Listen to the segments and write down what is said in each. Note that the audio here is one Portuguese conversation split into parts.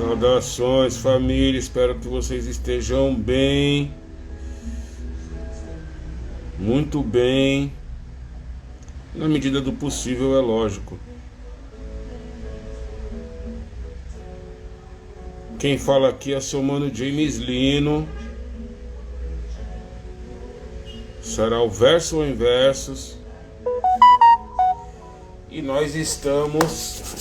Saudações, família. Espero que vocês estejam bem, muito bem, na medida do possível, é lógico. Quem fala aqui é seu mano James Lino. Será o verso ou inversos. E nós estamos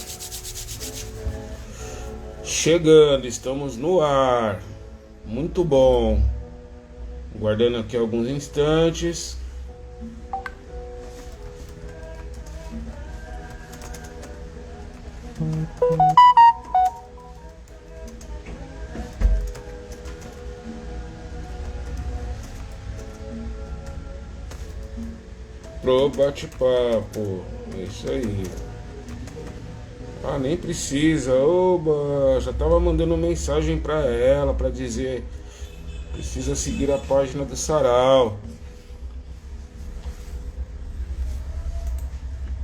chegando, estamos no ar. Muito bom. Guardando aqui alguns instantes. Pro bate-papo. É isso aí. Ah, nem precisa. Oba, já tava mandando mensagem pra ela pra dizer: precisa seguir a página do Sarau.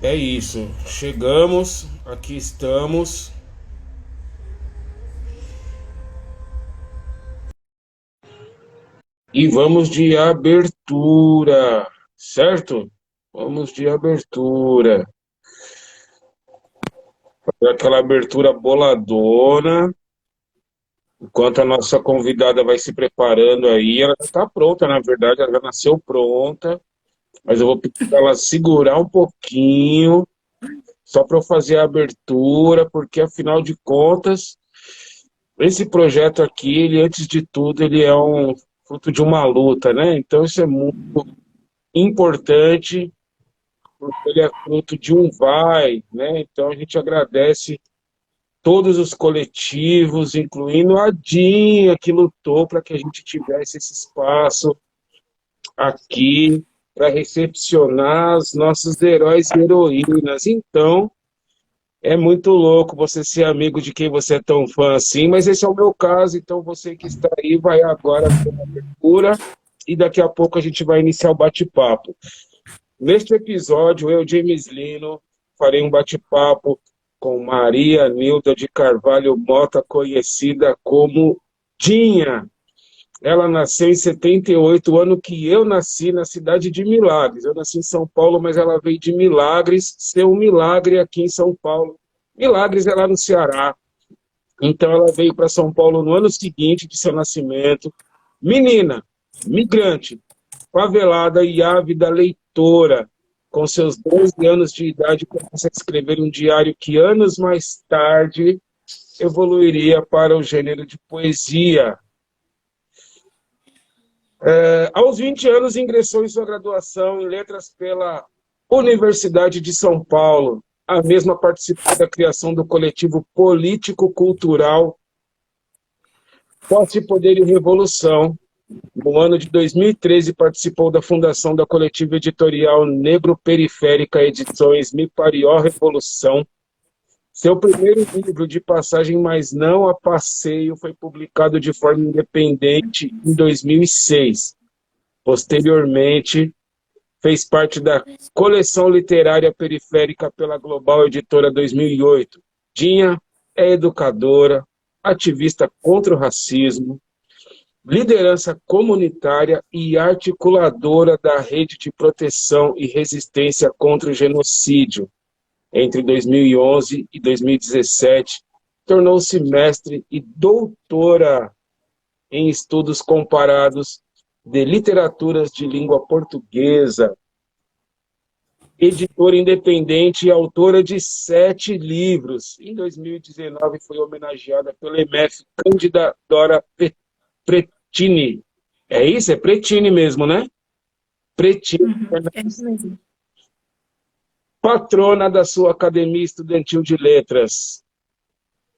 É isso. Chegamos, aqui estamos. E vamos de abertura, certo? Vamos de abertura. Aquela abertura boladona. Enquanto a nossa convidada vai se preparando aí, ela está pronta, na verdade, ela já nasceu pronta, mas eu vou pedir para ela segurar um pouquinho, só para eu fazer a abertura, porque afinal de contas, esse projeto aqui, ele antes de tudo, ele é um fruto de uma luta, né? Então isso é muito importante, porque ele é fruto de um vai, né? Então a gente agradece todos os coletivos, incluindo a Dinha, que lutou para que a gente tivesse esse espaço aqui para recepcionar os nossos heróis e heroínas. Então, é muito louco você ser amigo de quem você é tão fã assim, mas esse é o meu caso, então você que está aí vai agora ter uma abertura e daqui a pouco a gente vai iniciar o bate-papo. Neste episódio, eu, James Lino, farei um bate-papo com Maria Nilda de Carvalho Mota, conhecida como Dinha. Ela nasceu em 78, o ano que eu nasci, na cidade de Milagres. Eu nasci em São Paulo, mas ela veio de Milagres, ser um milagre aqui em São Paulo. Milagres é lá no Ceará. Então ela veio para São Paulo no ano seguinte de seu nascimento. Menina, migrante, favelada e ávida leitora. Com seus 12 anos de idade, começa a escrever um diário que anos mais tarde evoluiria para o gênero de poesia. Aos 20 anos, ingressou em sua graduação em letras pela Universidade de São Paulo. A mesma participou da criação do coletivo político-cultural Posse, Poder e Revolução. No ano de 2013, participou da fundação da coletiva editorial Negro Periférica Edições Me Parió Revolução. Seu primeiro livro, De Passagem Mas Não a Passeio, foi publicado de forma independente em 2006. Posteriormente, fez parte da coleção literária periférica pela Global Editora 2008. Dinha é educadora, ativista contra o racismo, liderança comunitária e articuladora da Rede de Proteção e Resistência contra o Genocídio. Entre 2011 e 2017, tornou-se mestre e doutora em estudos comparados de literaturas de língua portuguesa, editora independente e autora de 7 livros. Em 2019 foi homenageada pela MF Cândida Dora Pretini. É isso? É Pretini mesmo, né? Pretini. É isso mesmo. Patrona da sua Academia Estudantil de Letras.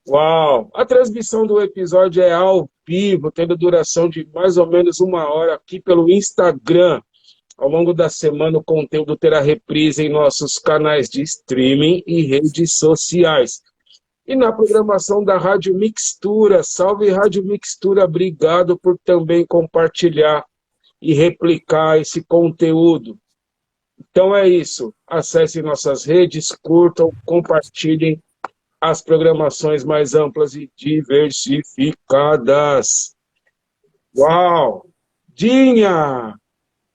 Uau! A transmissão do episódio é ao vivo, tendo duração de mais ou menos 1 hora aqui pelo Instagram. Ao longo da semana, o conteúdo terá reprise em nossos canais de streaming e redes sociais. E na programação da Rádio Mixtura. Salve Rádio Mixtura, obrigado por também compartilhar e replicar esse conteúdo. Então é isso. Acessem nossas redes, curtam, compartilhem as programações mais amplas e diversificadas. Uau! Dinha!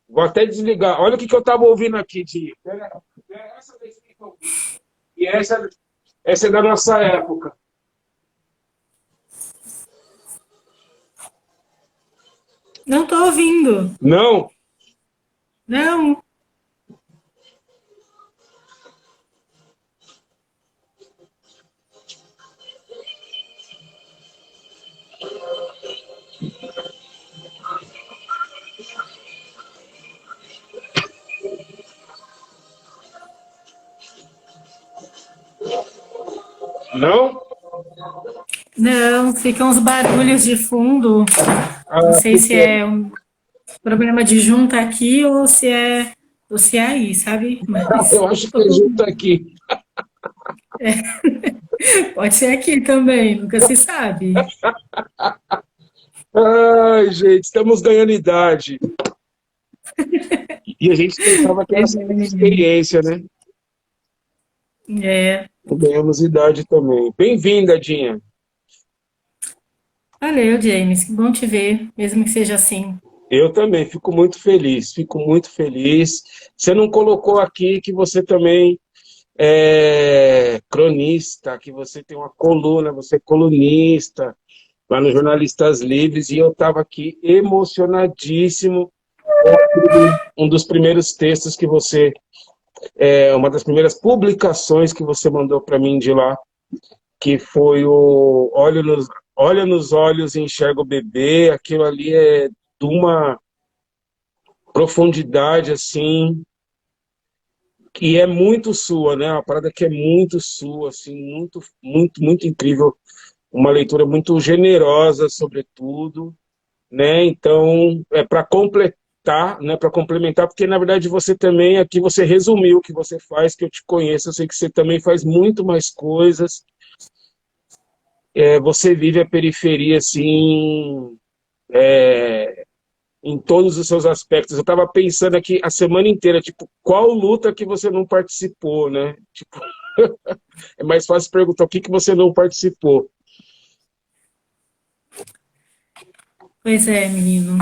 Vou até desligar. Olha o que eu estava ouvindo aqui, Dinha. Essa daqui que eu ouvi. E essa é da nossa época. Não estou ouvindo. Não? Não. Não? Não, ficam uns barulhos de fundo. Não Ah, sei se porque é um problema de junta aqui ou se é aí, sabe? Mas eu acho que a gente tá aqui. pode ser aqui também, nunca se sabe. Ai, gente, estamos ganhando idade. E a gente pensava que era Pois só é, menino. experiência, né? É. Ganhamos idade também. Bem-vinda, Dinha. Valeu, James. Que bom te ver, mesmo que seja assim. Eu também fico muito feliz, fico muito feliz. Você não colocou aqui que você também é cronista, que você tem uma coluna, você é colunista lá no Jornalistas Livres, e eu estava aqui emocionadíssimo. Um dos primeiros textos que você, uma das primeiras publicações que você mandou para mim de lá, que foi o Olha nos olhos e enxerga o bebê. Aquilo ali é de uma profundidade assim que é muito sua, né? Uma parada que é muito sua, assim, muito, muito, muito incrível. Uma leitura muito generosa, sobretudo, né? Então, é para completar, né? Para complementar, porque na verdade você também aqui você resumiu o que você faz, que eu te conheço, eu sei que você também faz muito mais coisas. Você vive a periferia assim, em todos os seus aspectos. Eu estava pensando aqui a semana inteira, tipo, qual luta que você não participou, né? Tipo, é mais fácil perguntar o que você não participou. Pois é, menino.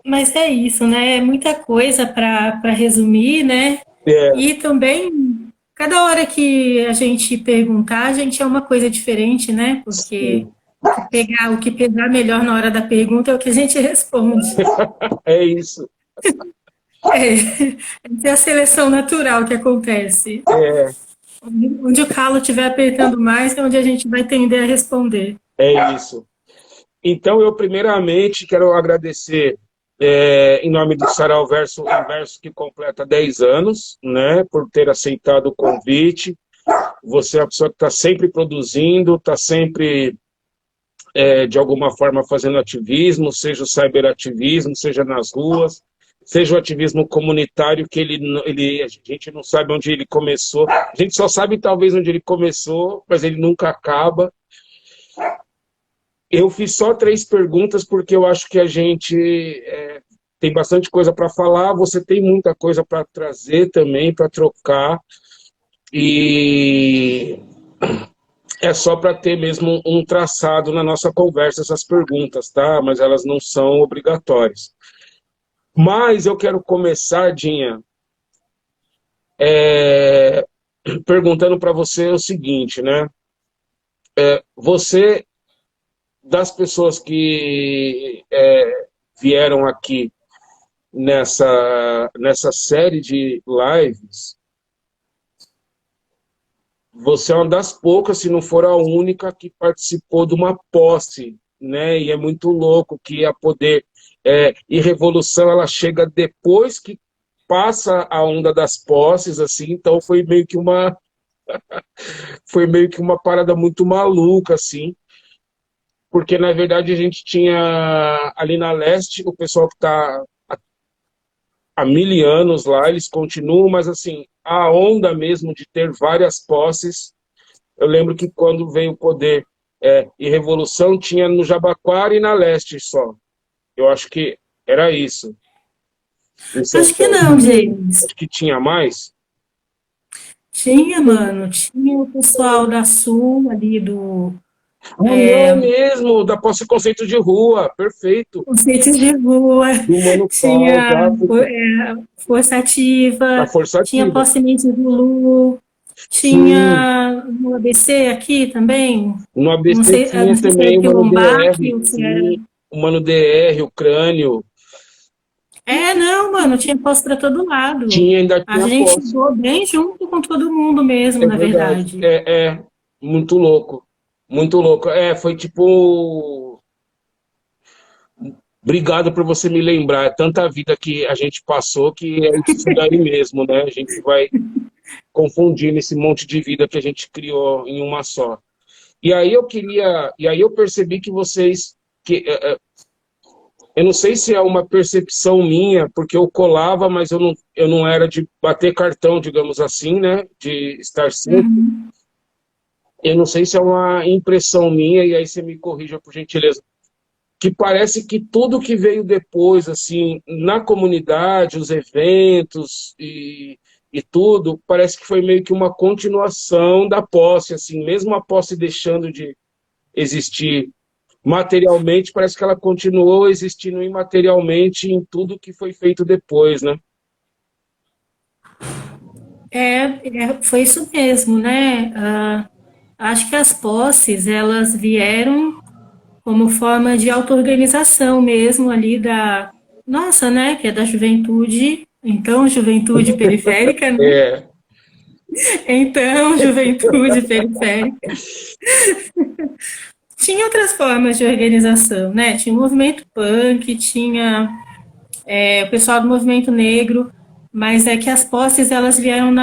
Mas é isso, né? É muita coisa para resumir, né? É, E também, cada hora que a gente perguntar, a gente é uma coisa diferente, né? Porque sim, o que pegar melhor na hora da pergunta é o que a gente responde. é isso. É, essa é a seleção natural que acontece. É, Onde o calo estiver apertando mais, é onde a gente vai tender a responder. é isso. Então, eu primeiramente quero agradecer em nome do Sarau Verso Inverso, que completa 10 anos, né, por ter aceitado o convite. Você é a pessoa que está sempre produzindo, está sempre, de alguma forma, fazendo ativismo, seja o cyberativismo, seja nas ruas, seja o ativismo comunitário, que a gente não sabe onde ele começou. A gente só sabe, talvez, onde ele começou, mas ele nunca acaba. Eu fiz só 3 perguntas porque eu acho que a gente tem bastante coisa para falar, você tem muita coisa para trazer também, para trocar, e é só para ter mesmo um traçado na nossa conversa essas perguntas, tá? Mas elas não são obrigatórias. Mas eu quero começar, Dinha, perguntando para você o seguinte, né? Você, das pessoas que vieram aqui nessa série de lives, você é uma das poucas, se não for a única, que participou de uma posse, né? E é muito louco que a poder e revolução ela chega depois que passa a onda das posses, assim. Então foi meio que uma parada muito maluca, assim, porque na verdade a gente tinha ali na leste o pessoal que está há 1000 anos lá, eles continuam, mas assim, a onda mesmo de ter várias posses, eu lembro que quando veio o poder e revolução, tinha no Jabaquara e na leste só. Eu acho que era isso. Em São Acho que Paulo, não, James. acho que tinha mais. Tinha, mano, tinha o pessoal da Sul ali do Ah, não, mesmo, da posse conceito de rua, perfeito. Conceitos de Rua, Do Mano Paus, tinha África, Força a Ativa, Força tinha Ativa. Possemente do Lulu, Sim, tinha no ABC aqui também, no ABC não tinha sei se era também o o Mano Quilombaque DR, ou se era. sim, o Mano DR, o Crânio, É, não, mano, tinha posse para todo lado. tinha, ainda A tinha gente posse. voou bem junto com todo mundo mesmo, É na verdade, verdade. muito louco, muito louco. É, foi tipo, obrigado por você me lembrar, é tanta vida que a gente passou que é isso daí mesmo, né? A gente vai confundindo esse monte de vida que a gente criou em uma só. E aí eu percebi que vocês, que eu não sei se é uma percepção minha, porque eu colava, mas eu não era de bater cartão, digamos assim, né? De estar sempre. Uhum. Eu não sei se é uma impressão minha, e aí você me corrija, por gentileza. Que parece que tudo que veio depois, assim, na comunidade, os eventos e tudo, parece que foi meio que uma continuação da posse, assim, mesmo a posse deixando de existir materialmente, parece que ela continuou existindo imaterialmente em tudo que foi feito depois, né? Foi isso mesmo, né? Acho que as posses, elas vieram como forma de auto-organização mesmo ali da nossa, né, que é da juventude, então juventude periférica, né? É, Então juventude periférica. Tinha outras formas de organização, né? Tinha o movimento punk, tinha o pessoal do movimento negro, mas é que as posses elas vieram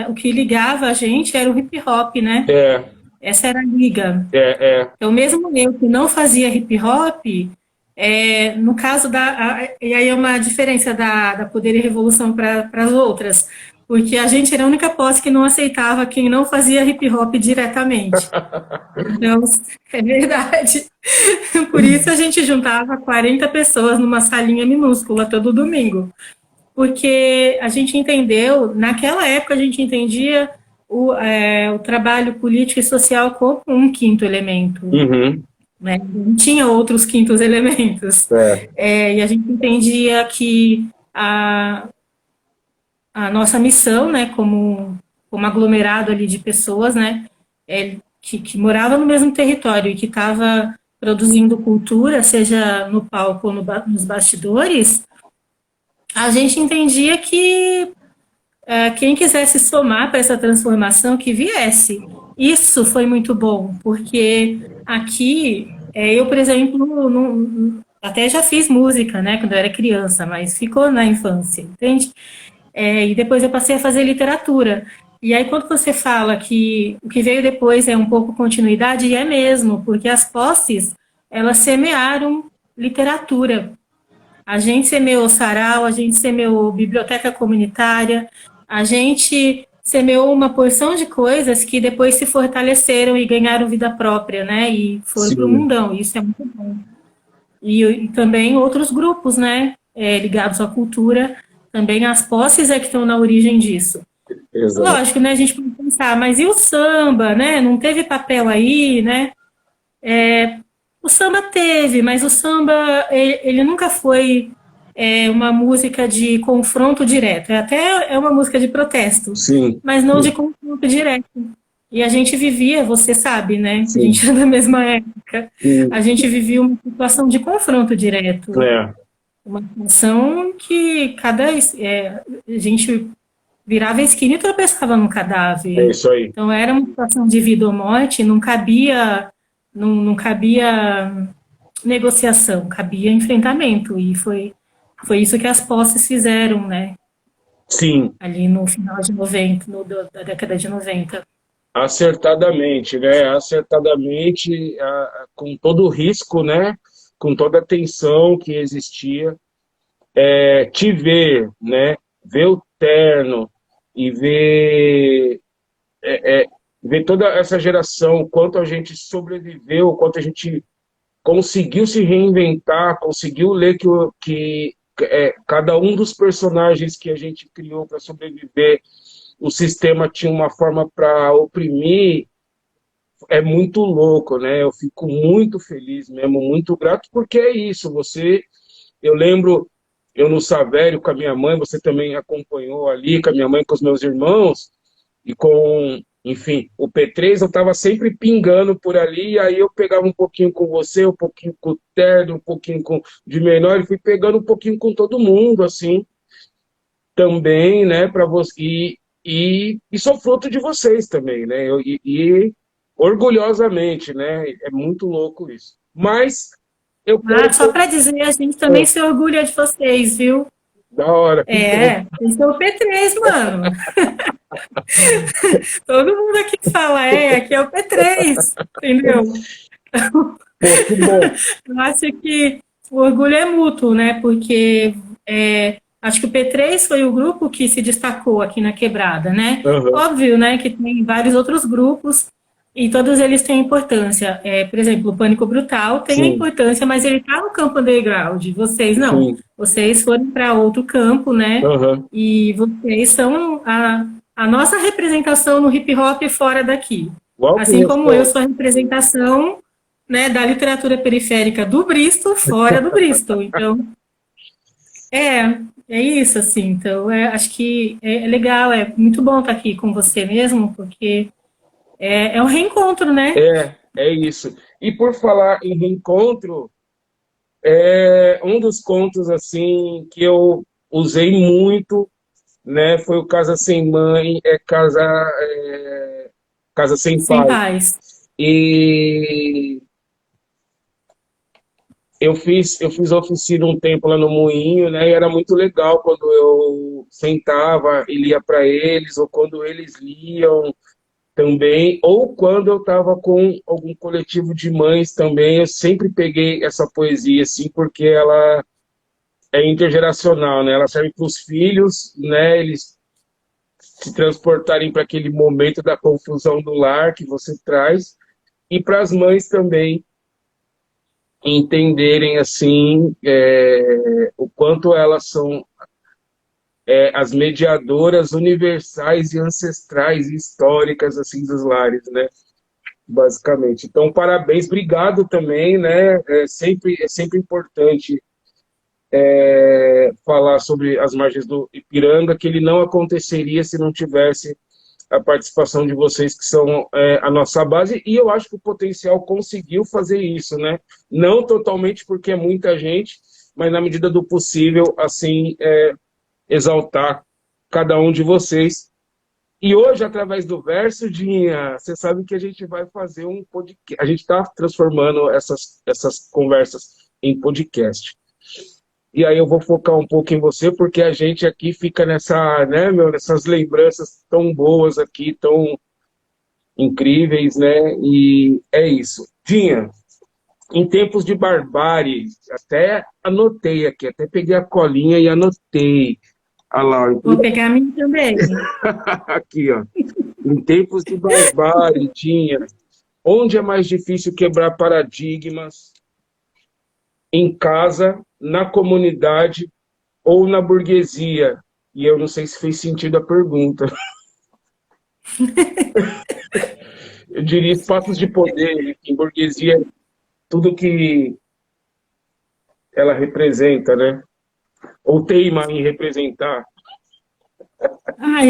o que ligava a gente era o hip hop, né? é, Essa era a liga. é. Então, mesmo eu que não fazia hip hop, no caso e aí é uma diferença da Poder e Revolução para as outras, porque a gente era a única posse que não aceitava quem não fazia hip hop diretamente. Então, é verdade. Por isso a gente juntava 40 pessoas numa salinha minúscula todo domingo. Porque a gente entendeu, naquela época a gente entendia o trabalho político e social como um quinto elemento, Uhum, né? Não tinha outros quintos elementos. é, E a gente entendia que a nossa missão, né, como aglomerado ali de pessoas, né, que morava no mesmo território e que estava produzindo cultura, seja no palco ou nos bastidores, a gente entendia que quem quisesse somar para essa transformação, que viesse. Isso foi muito bom, porque aqui, eu, por exemplo, até já fiz música, né, quando eu era criança, mas ficou na infância, entende? E depois eu passei a fazer literatura. E aí, quando você fala que o que veio depois é um pouco continuidade, e é mesmo, porque as posses, elas semearam literatura. A gente semeou sarau, a gente semeou biblioteca comunitária, a gente semeou uma porção de coisas que depois se fortaleceram e ganharam vida própria, né? E foram para o sim, mundão, isso é muito bom. E também outros grupos, né? Ligados à cultura, também as posses é que estão na origem disso. exato. Lógico, né? A gente pode pensar, mas e o samba, né? Não teve papel aí, né? O samba teve, mas o samba ele nunca foi uma música de confronto direto. Até é uma música de protesto, Sim, mas não de confronto direto. E a gente vivia, você sabe, né? A sim, gente é da mesma época. sim, A gente vivia uma situação de confronto direto, é, uma situação que a gente virava a esquina e tropeçava no é cadáver. isso aí. Então era uma situação de vida ou morte, não cabia negociação, cabia enfrentamento. E foi isso que as posses fizeram, né? Sim, Ali no final de 90, da década de 90. acertadamente, né? Acertadamente, com todo o risco, né? Com toda a tensão que existia, te ver, né? Ver o terno e ver toda essa geração, quanto a gente sobreviveu, quanto a gente conseguiu se reinventar, conseguiu ler que cada um dos personagens que a gente criou para sobreviver o sistema tinha uma forma para oprimir, é muito louco, né? Eu fico muito feliz mesmo, muito grato, porque é isso, eu lembro, eu no Savério com a minha mãe, você também acompanhou ali, com a minha mãe, com os meus irmãos, e com, enfim, o P3 eu estava sempre pingando por ali, e aí eu pegava um pouquinho com você, um pouquinho com o Terno, um pouquinho com de menor, e fui pegando um pouquinho com todo mundo, assim, também, né, para você, e sou fruto de vocês também, né, e orgulhosamente, né, é muito louco isso. Mas eu Ah, quero só para dizer, a gente também se orgulha de vocês, viu? da hora, que bom. Esse é o P3, mano. Todo mundo aqui fala, aqui é o P3, entendeu? Pô, que bom. Eu acho que o orgulho é mútuo, né? Porque acho que o P3 foi o grupo que se destacou aqui na Quebrada, né? Aham, Óbvio, né, que tem vários outros grupos e todos eles têm importância. Por exemplo, o Pânico Brutal tem a sim, importância, mas ele está no campo underground. Vocês não. sim. Vocês foram para outro campo, né? Aham. E vocês são a nossa representação no hip hop fora daqui. Igual que Assim como eu resposta. sou a representação, né, da literatura periférica do Bristol fora do Bristol. Então, é isso, assim. Então, acho que é legal, é muito bom estar aqui com você mesmo, porque é um reencontro, né? É isso. E por falar em reencontro, um dos contos assim que eu usei muito, né, foi o Casa Sem Mãe, Casa Sem Sem Pai. paz. E eu fiz oficina um tempo lá no Moinho, né? E era muito legal quando eu sentava e lia para eles, ou quando eles liam também, ou quando eu estava com algum coletivo de mães também, eu sempre peguei essa poesia, assim, porque ela é intergeracional, né? Ela serve para os filhos, né? Eles se transportarem para aquele momento da confusão do lar que você traz, e para as mães também entenderem assim o quanto elas são as mediadoras universais e ancestrais e históricas assim dos lares, né? Basicamente. Então, parabéns, obrigado também, né? É sempre importante falar sobre as margens do Ipiranga, que ele não aconteceria se não tivesse a participação de vocês, que são a nossa base, e eu acho que o Potencial conseguiu fazer isso, né? Não totalmente porque é muita gente, mas na medida do possível, assim, exaltar cada um de vocês. E hoje, através do Verso, Dinha, você sabe que a gente vai fazer um podcast. A gente está transformando essas conversas em podcast. E aí eu vou focar um pouco em você, porque a gente aqui fica nessas lembranças tão boas aqui, tão incríveis, né? E é isso. Dinha, em tempos de barbárie, até anotei aqui, até peguei a colinha e anotei. Olha lá, Vou pegar a minha também. aqui, ó. Em tempos de barbárie, tinha. Onde é mais difícil quebrar paradigmas? Em casa, na comunidade ou na burguesia? E eu não sei se fez sentido a pergunta. Eu diria espaços de poder, em burguesia, tudo que ela representa, né? Ou teima em representar.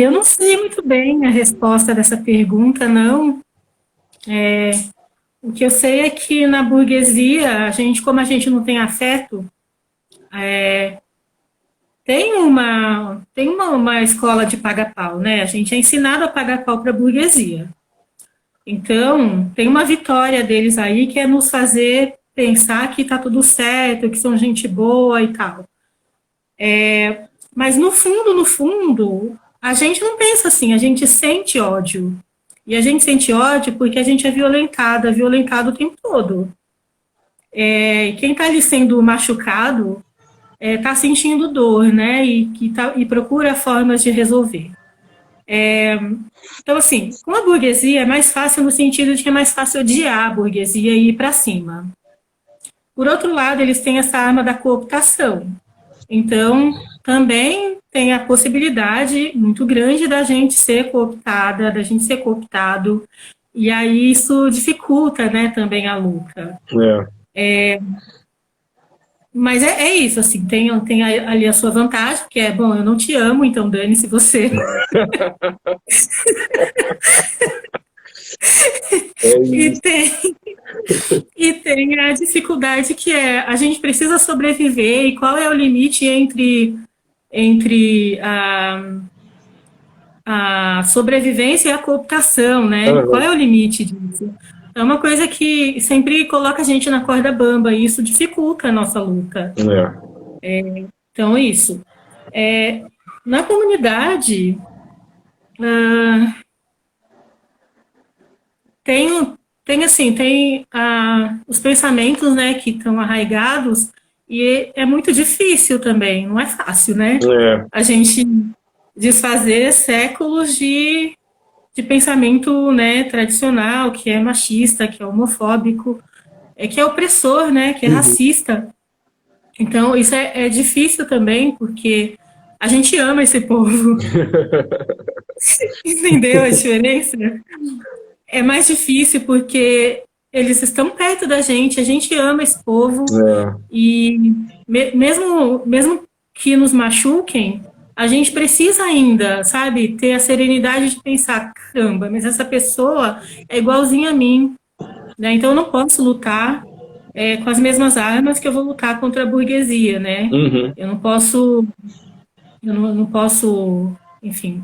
Eu não sei muito bem a resposta dessa pergunta, não. O que eu sei é que na burguesia, como a gente não tem afeto, tem uma escola de paga-pau, né? A gente é ensinado a pagar pau para a burguesia. Então, tem uma vitória deles aí que é nos fazer pensar que está tudo certo, que são gente boa e tal. Mas no fundo, a gente não pensa assim, a gente sente ódio. E a gente sente ódio porque a gente é violentado o tempo todo. Quem está ali sendo machucado está sentindo dor, né? E procura formas de resolver. Então, assim, com a burguesia é mais fácil no sentido de que é mais fácil odiar a burguesia e ir para cima. Por outro lado, eles têm essa arma da cooptação. Então, também tem a possibilidade muito grande da gente ser cooptada, da gente ser cooptado, e aí isso dificulta, né, também a luta. Mas é isso, assim, tem ali a sua vantagem, que é, bom, eu não te amo, então dane-se você. E tem, e tem a dificuldade que é, a gente precisa sobreviver, e qual é o limite entre a sobrevivência e a cooptação, né? Qual é o limite disso? É uma coisa que sempre coloca a gente na corda bamba, e isso dificulta a nossa luta. Então, isso. Na comunidade, tem os pensamentos, né, que estão arraigados, e é muito difícil também, não é fácil, né? A gente desfazer séculos de pensamento, né, tradicional, que é machista, que é homofóbico, que é opressor, né, que é racista. Então, isso é difícil também, porque a gente ama esse povo. Entendeu a diferença? É mais difícil porque eles estão perto da gente, a gente ama esse povo, e mesmo que nos machuquem, a gente precisa ainda, sabe, ter a serenidade de pensar, caramba, mas essa pessoa é igualzinha a mim, né? Então eu não posso lutar com as mesmas armas que eu vou lutar contra a burguesia, né? Eu não posso, eu não posso, enfim,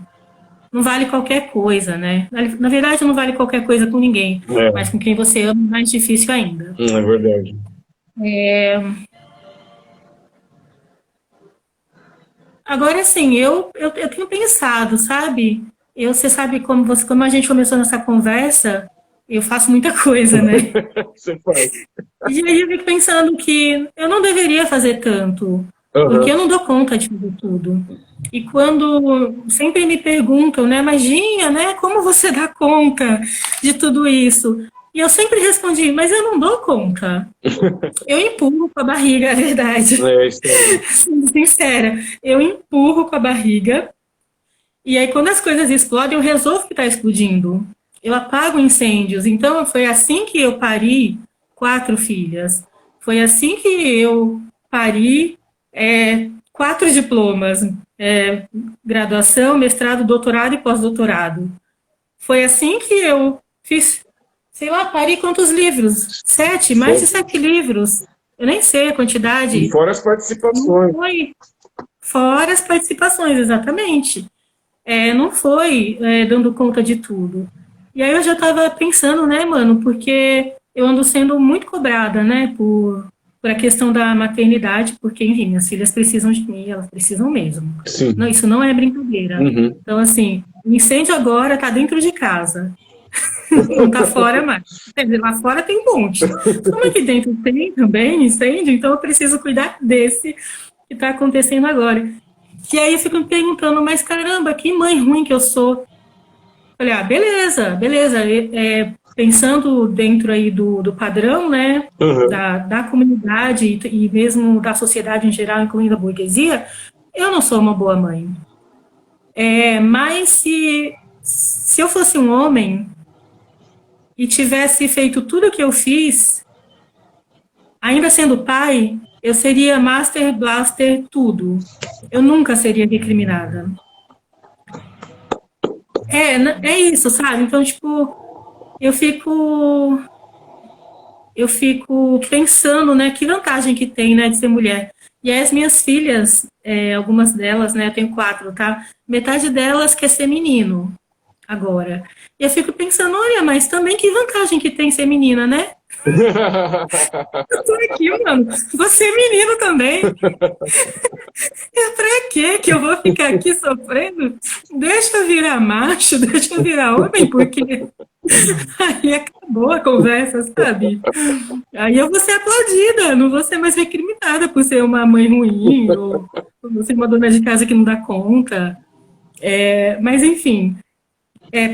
não vale qualquer coisa, né? Na verdade, não vale qualquer coisa com ninguém, mas com quem você ama é mais difícil ainda. É verdade. Agora, assim, eu tenho pensado, sabe? Você sabe como a gente começou nessa conversa, eu faço muita coisa, né? Você faz. E aí eu fico pensando que eu não deveria fazer tanto, porque eu não dou conta de fazer tudo. E quando sempre me perguntam, né, mas Ginha, né, como você dá conta de tudo isso? E eu sempre respondi, mas eu não dou conta. Eu empurro com a barriga, é verdade. Sendo sincera, eu empurro com a barriga, e aí quando as coisas explodem, eu resolvo que está explodindo. Eu apago incêndios. Então foi assim que eu pari 4 filhas. Foi assim que eu pari 4 diplomas, graduação, mestrado, doutorado e pós-doutorado. Foi assim que eu fiz, sei lá, pari quantos livros? 7, mais de 7 livros. Eu nem sei a quantidade. E fora as participações. Não foi. Fora as participações, exatamente. Não foi dando conta de tudo. E aí eu já estava pensando, né, mano, porque eu ando sendo muito cobrada, né, por a questão da maternidade, porque, enfim, minhas filhas precisam de mim, elas precisam mesmo. Sim. Não, isso não é brincadeira. Então, assim, o incêndio agora está dentro de casa. Não está fora mais. Quer dizer, lá fora tem um monte. Como aqui dentro tem também incêndio, então eu preciso cuidar desse que está acontecendo agora. E aí eu fico me perguntando, mas caramba, que mãe ruim que eu sou. Falei, beleza. Pensando dentro aí do padrão, né, da comunidade e mesmo da sociedade em geral, incluindo a burguesia, eu não sou uma boa mãe. Mas se eu fosse um homem e tivesse feito tudo o que eu fiz, ainda sendo pai, eu seria Master Blaster tudo. Eu nunca seria recriminada. É isso, sabe? Então, tipo, eu fico pensando, né, que vantagem que tem, né, de ser mulher. E aí as minhas filhas, algumas delas, né, eu tenho 4, tá? Metade delas quer ser menino agora. E eu fico pensando, olha, mas também que vantagem que tem ser menina, né? Eu tô aqui, mano. Você é menino também. Pra quê que eu vou ficar aqui sofrendo? Deixa eu virar macho, deixa eu virar homem, porque aí acabou a conversa, sabe? Aí eu vou ser aplaudida, não vou ser mais recriminada por ser uma mãe ruim ou por ser uma dona de casa que não dá conta. Mas, enfim,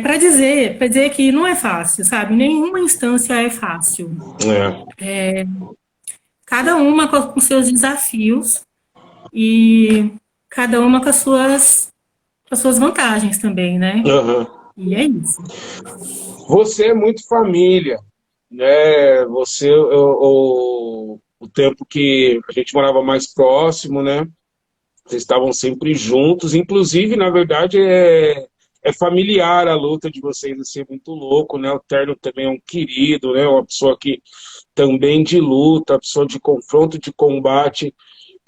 para dizer que não é fácil, sabe? Nenhuma instância é fácil. Cada uma com seus desafios. E cada uma com as suas vantagens também, né? Aham. E é isso. Você é muito família, né? Você, o tempo que a gente morava mais próximo, né? Vocês estavam sempre juntos, inclusive, na verdade, é familiar a luta de vocês, assim, é muito louco, né? O Terno também é um querido, né? Uma pessoa que também de luta, pessoa de confronto, de combate,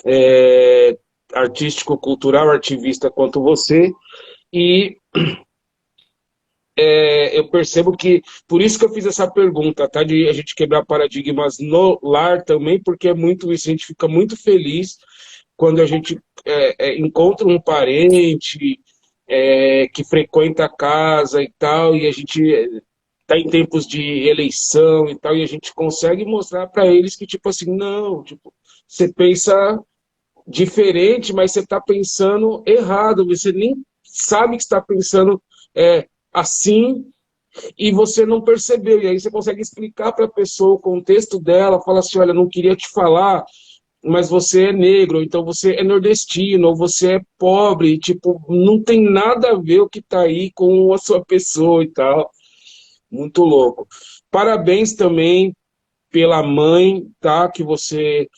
é, artístico, cultural, ativista quanto você, e eu percebo que, por isso que eu fiz essa pergunta, tá? De a gente quebrar paradigmas no lar também, porque é muito isso, a gente fica muito feliz quando a gente encontra um parente que frequenta a casa e tal, e a gente está em tempos de eleição e tal, e a gente consegue mostrar para eles que, tipo assim, não, tipo, você pensa diferente, mas você está pensando errado, você nem sabe que está pensando assim e você não percebeu. E aí você consegue explicar para a pessoa o contexto dela, fala assim, olha, não queria te falar, mas você é negro, então você é nordestino, ou você é pobre, tipo, não tem nada a ver o que está aí com a sua pessoa e tal. Muito louco. Parabéns também pela mãe, tá? Que você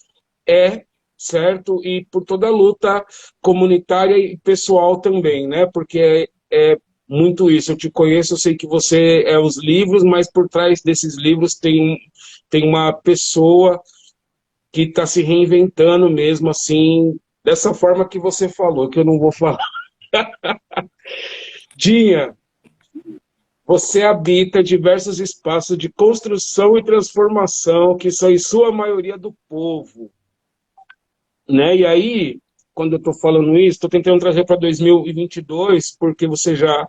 é, certo? E por toda a luta comunitária e pessoal também, né? Porque é muito isso. Eu te conheço, eu sei que você é os livros, mas por trás desses livros tem uma pessoa que está se reinventando mesmo, assim, dessa forma que você falou, que eu não vou falar. Dinha, você habita diversos espaços de construção e transformação que são, em sua maioria, do povo, né? E aí, quando eu estou falando isso, estou tentando trazer para 2022, porque você já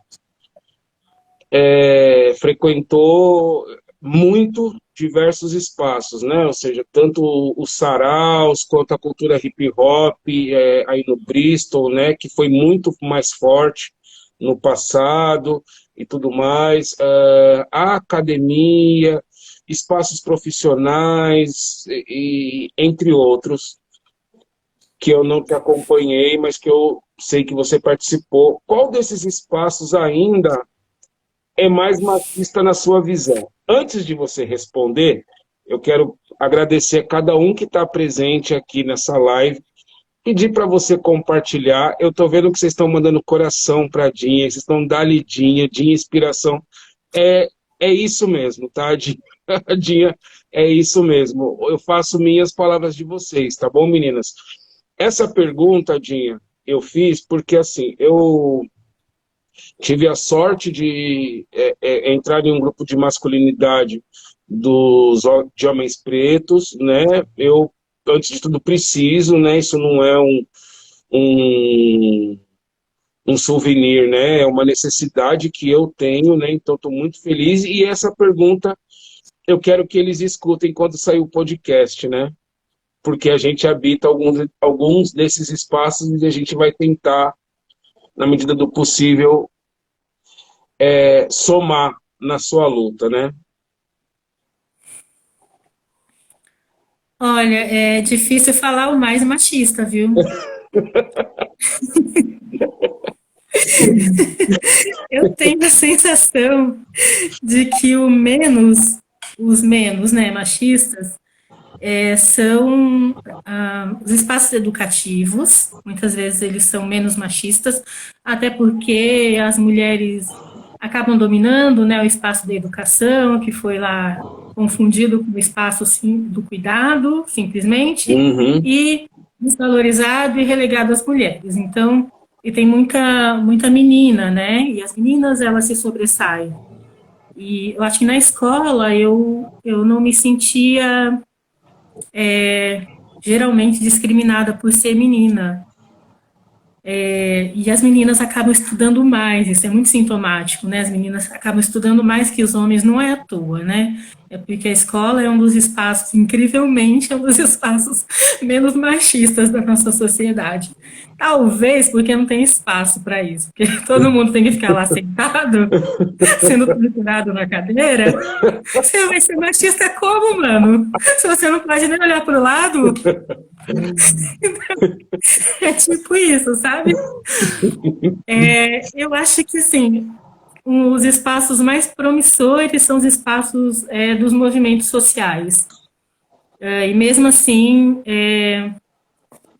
frequentou muito diversos espaços, né? Ou seja, tanto os saraus quanto a cultura hip hop aí no Bristol, né? Que foi muito mais forte no passado e tudo mais. A academia, espaços profissionais e entre outros que eu não te acompanhei, mas que eu sei que você participou. Qual desses espaços ainda é mais machista na sua visão? Antes de você responder, eu quero agradecer a cada um que está presente aqui nessa live, pedir para você compartilhar. Eu estou vendo que vocês estão mandando coração para a Dinha, vocês estão dali Dinha, Dinha Inspiração. É isso mesmo, tá, Dinha? Dinha, é isso mesmo. Eu faço minhas palavras de vocês, tá bom, meninas? Essa pergunta, Dinha, eu fiz porque, assim, eu tive a sorte de entrar em um grupo de masculinidade de homens pretos, né? Eu, antes de tudo, preciso, né? Isso não é um, um souvenir, né? É uma necessidade que eu tenho, né? Então, estou muito feliz. E essa pergunta eu quero que eles escutem quando sair o podcast, né? Porque a gente habita alguns desses espaços e a gente vai tentar, na medida do possível, somar na sua luta, né? Olha, é difícil falar o mais machista, viu? Eu tenho a sensação de que os menos, né, machistas, são os espaços educativos. Muitas vezes eles são menos machistas, até porque as mulheres acabam dominando, né, o espaço da educação, que foi lá confundido com o espaço sim, do cuidado, simplesmente, Uhum. e desvalorizado e relegado às mulheres. Então, e tem muita menina, né? E as meninas, elas se sobressaem. E eu acho que na escola eu não me sentia geralmente discriminada por ser menina. E as meninas acabam estudando mais, isso é muito sintomático, né? As meninas acabam estudando mais que os homens, não é à toa, né? É porque a escola é um dos espaços, incrivelmente, é um dos espaços menos machistas da nossa sociedade. Talvez porque não tem espaço para isso, porque todo mundo tem que ficar lá sentado, sendo torturado na cadeira. Você vai ser machista como, mano? Se você não pode nem olhar para o lado, é tipo isso, sabe? Eu acho que, assim, os espaços mais promissores são os espaços dos movimentos sociais. E mesmo assim,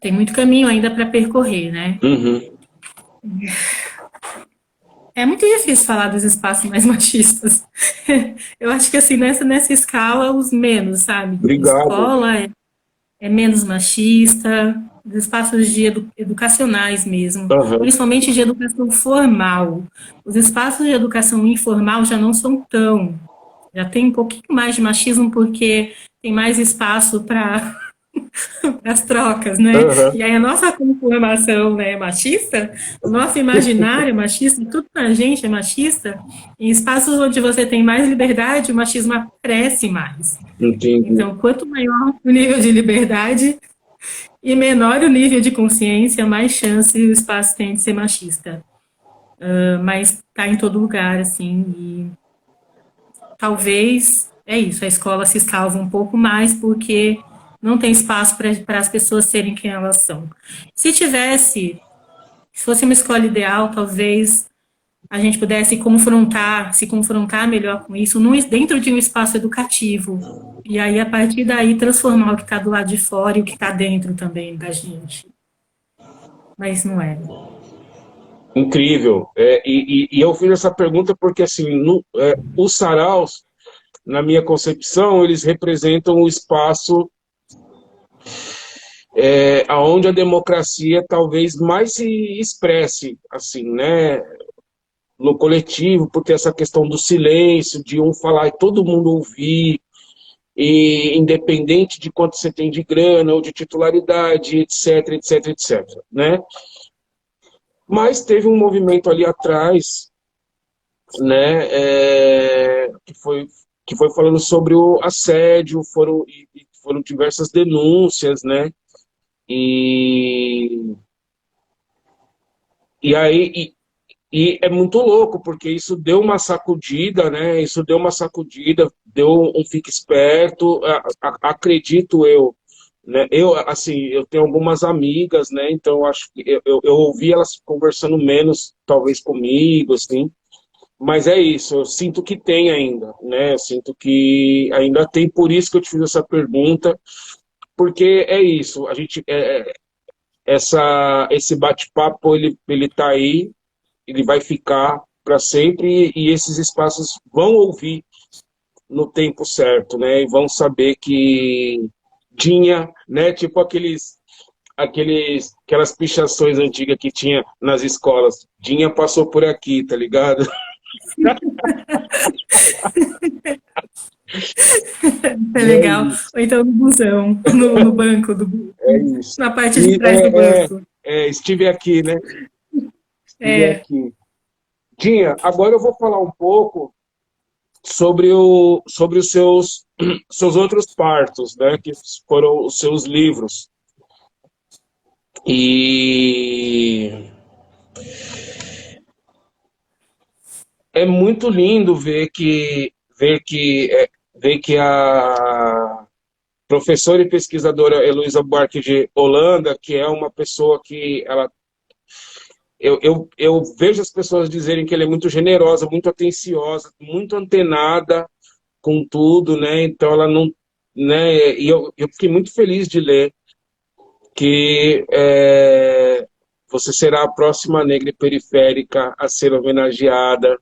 tem muito caminho ainda para percorrer, né? Uhum. É muito difícil falar dos espaços mais machistas. Eu acho que, assim, nessa escala, os menos, sabe? Obrigado. Escola é menos machista, os espaços de educacionais mesmo, Aham. principalmente de educação formal. Os espaços de educação informal já não são tão. Já tem um pouquinho mais de machismo porque tem mais espaço para as trocas, né? Aham. E aí a nossa conformação, né, machista, o nosso imaginário machista, tudo pra gente é machista, em espaços onde você tem mais liberdade, o machismo cresce mais. Entendi. Então, quanto maior o nível de liberdade e menor o nível de consciência, mais chance o espaço tem de ser machista. Mas tá em todo lugar, assim, e talvez é isso, a escola se salva um pouco mais porque não tem espaço para as pessoas serem quem elas são. Se tivesse, se fosse uma escola ideal, talvez a gente pudesse se confrontar melhor com isso dentro de um espaço educativo. E aí, a partir daí, transformar o que está do lado de fora e o que está dentro também da gente. Mas não é. Incrível. E eu fiz essa pergunta porque, assim, os saraus, na minha concepção, eles representam o espaço aonde a democracia talvez mais se expresse, assim, né? No coletivo, por ter essa questão do silêncio, de um falar e todo mundo ouvir, e independente de quanto você tem de grana ou de titularidade, etc, etc, etc, né? Mas teve um movimento ali atrás, né, que foi falando sobre o assédio, foram diversas denúncias, né, e, e aí e é muito louco, porque isso deu uma sacudida, né, isso deu uma sacudida, deu um fique esperto, acredito eu, né, assim, eu tenho algumas amigas, né, então eu acho que eu ouvi elas conversando menos, talvez comigo, assim. Mas é isso, eu sinto que tem ainda, né? Eu sinto que ainda tem, por isso que eu te fiz essa pergunta, porque é isso, a gente esse bate-papo ele tá aí, ele vai ficar para sempre e esses espaços vão ouvir no tempo certo, né? E vão saber que tinha, né? Tipo aquelas pichações antigas que tinha nas escolas. Dinha passou por aqui, tá ligado? É É legal. isso, Ou então no busão, no banco, é isso. na parte de E, trás do banco. estive aqui, né? Estive É, aqui. Dinha, agora eu vou falar um pouco sobre os seus outros partos, né? Que foram os seus livros. E é muito lindo ver que a professora e pesquisadora Heloísa Buarque de Holanda, que é uma pessoa que eu vejo as pessoas dizerem que ela é muito generosa, muito atenciosa, muito antenada com tudo, né? Então ela não, né? E eu fiquei muito feliz de ler que você será a próxima negra periférica a ser homenageada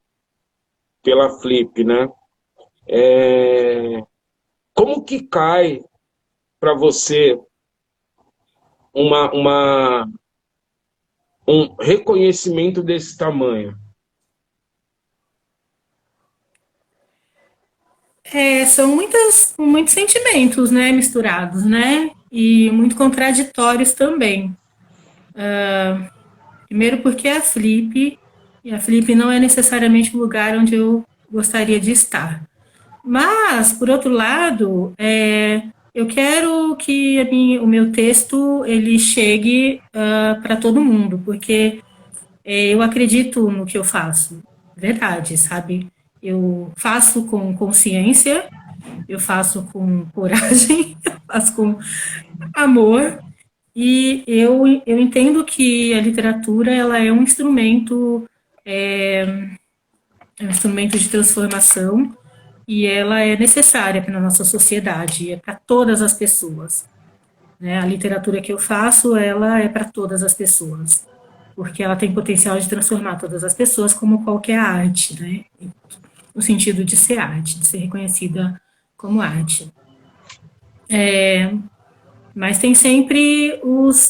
pela Flip, né? Como que cai para você uma um reconhecimento desse tamanho? são muitos sentimentos, né, misturados, né? E muito contraditórios também. Primeiro porque é a Flip, e a Flip não é necessariamente o lugar onde eu gostaria de estar. Mas, por outro lado, eu quero que o meu texto ele chegue para todo mundo, porque eu acredito no que eu faço, verdade, sabe? Eu faço com consciência, eu faço com coragem, eu faço com amor, e eu entendo que a literatura ela é um instrumento de transformação e ela é necessária para a nossa sociedade, é para todas as pessoas. Né? A literatura que eu faço, ela é para todas as pessoas, porque ela tem potencial de transformar todas as pessoas, como qualquer arte, né? No sentido de ser arte, de ser reconhecida como arte. Mas tem sempre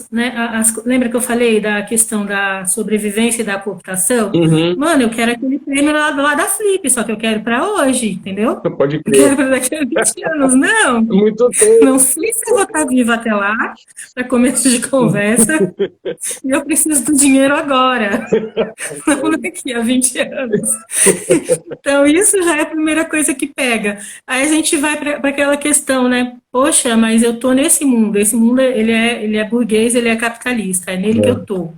né, lembra que eu falei da questão da sobrevivência e da cooptação? Uhum, Mano, eu quero aquele prêmio lá da Flip, só que eu quero para hoje, entendeu? pode Eu crer. quero para daqui a 20 anos. Não, Muito tempo. não sei se eu vou estar viva até lá, para começo de conversa, e eu preciso do dinheiro agora, não daqui a 20 anos. Então, isso já é a primeira coisa que pega. Aí a gente vai para aquela questão, né? Poxa, mas eu tô nesse mundo. Esse mundo ele é burguês, ele é capitalista. É nele que eu tô.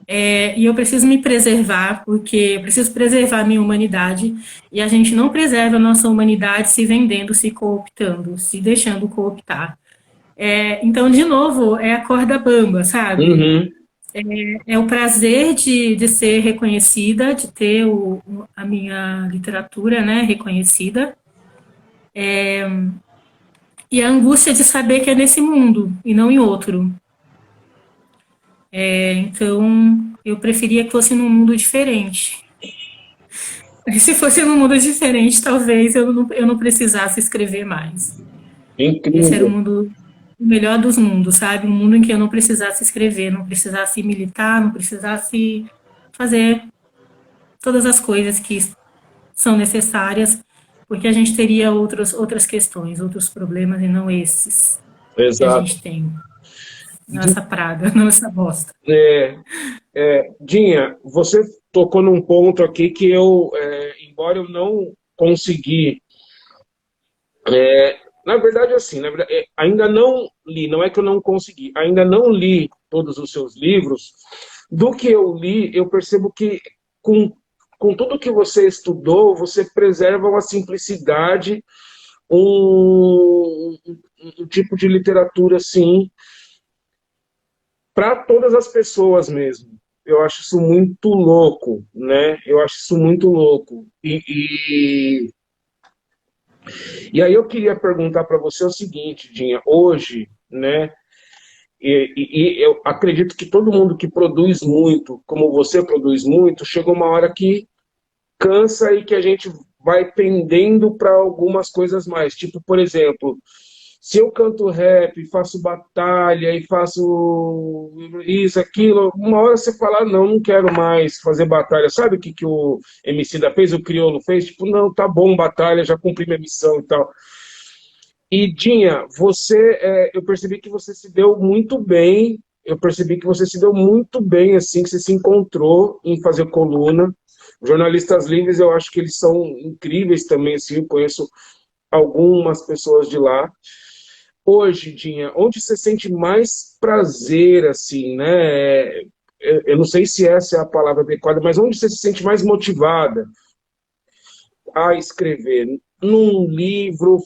E eu preciso me preservar, porque eu preciso preservar a minha humanidade. E a gente não preserva a nossa humanidade se vendendo, se cooptando, se deixando cooptar. Então, de novo, é a corda bamba, sabe? Uhum. É o prazer de ser reconhecida, de ter a minha literatura, né, reconhecida, e a angústia de saber que é nesse mundo e não em outro. Então, eu preferia que fosse num mundo diferente. E se fosse num mundo diferente, talvez eu não precisasse escrever mais. Esse era o Incrível. mundo, o melhor dos mundos, sabe? Um mundo em que eu não precisasse escrever, não precisasse militar, não precisasse fazer todas as coisas que são necessárias, porque a gente teria outras questões, outros problemas, e não esses que a Exato. gente tem. Não essa praga, não essa bosta. É, Dinha, você tocou num ponto aqui que embora eu não consegui, na verdade, assim, ainda não li, não é que eu não consegui, ainda não li todos os seus livros. Do que eu li, eu percebo que com, com tudo que você estudou, você preserva uma simplicidade, um tipo de literatura, assim, para todas as pessoas mesmo. Eu acho isso muito louco, né? Eu acho isso muito louco. E aí eu queria perguntar para você o seguinte, Dinha, hoje, né? E eu acredito que todo mundo que produz muito, como você produz muito, chega uma hora que cansa e que a gente vai pendendo para algumas coisas mais. Tipo, por exemplo, se eu canto rap, faço batalha e faço isso, aquilo, uma hora você fala, "Ah, não, não quero mais fazer batalha." Sabe o que o Emicida fez, o Criolo fez? Tipo, não, tá bom, batalha, já cumpri minha missão e tal. E, Dinha, eu percebi que você se deu muito bem, eu percebi que você se deu muito bem, assim, que você se encontrou em fazer coluna. Jornalistas livres, eu acho que eles são incríveis também, assim, eu conheço algumas pessoas de lá. Hoje, Dinha, onde você sente mais prazer, assim, né? Eu não sei se essa é a palavra adequada, mas onde você se sente mais motivada a escrever? Num livro,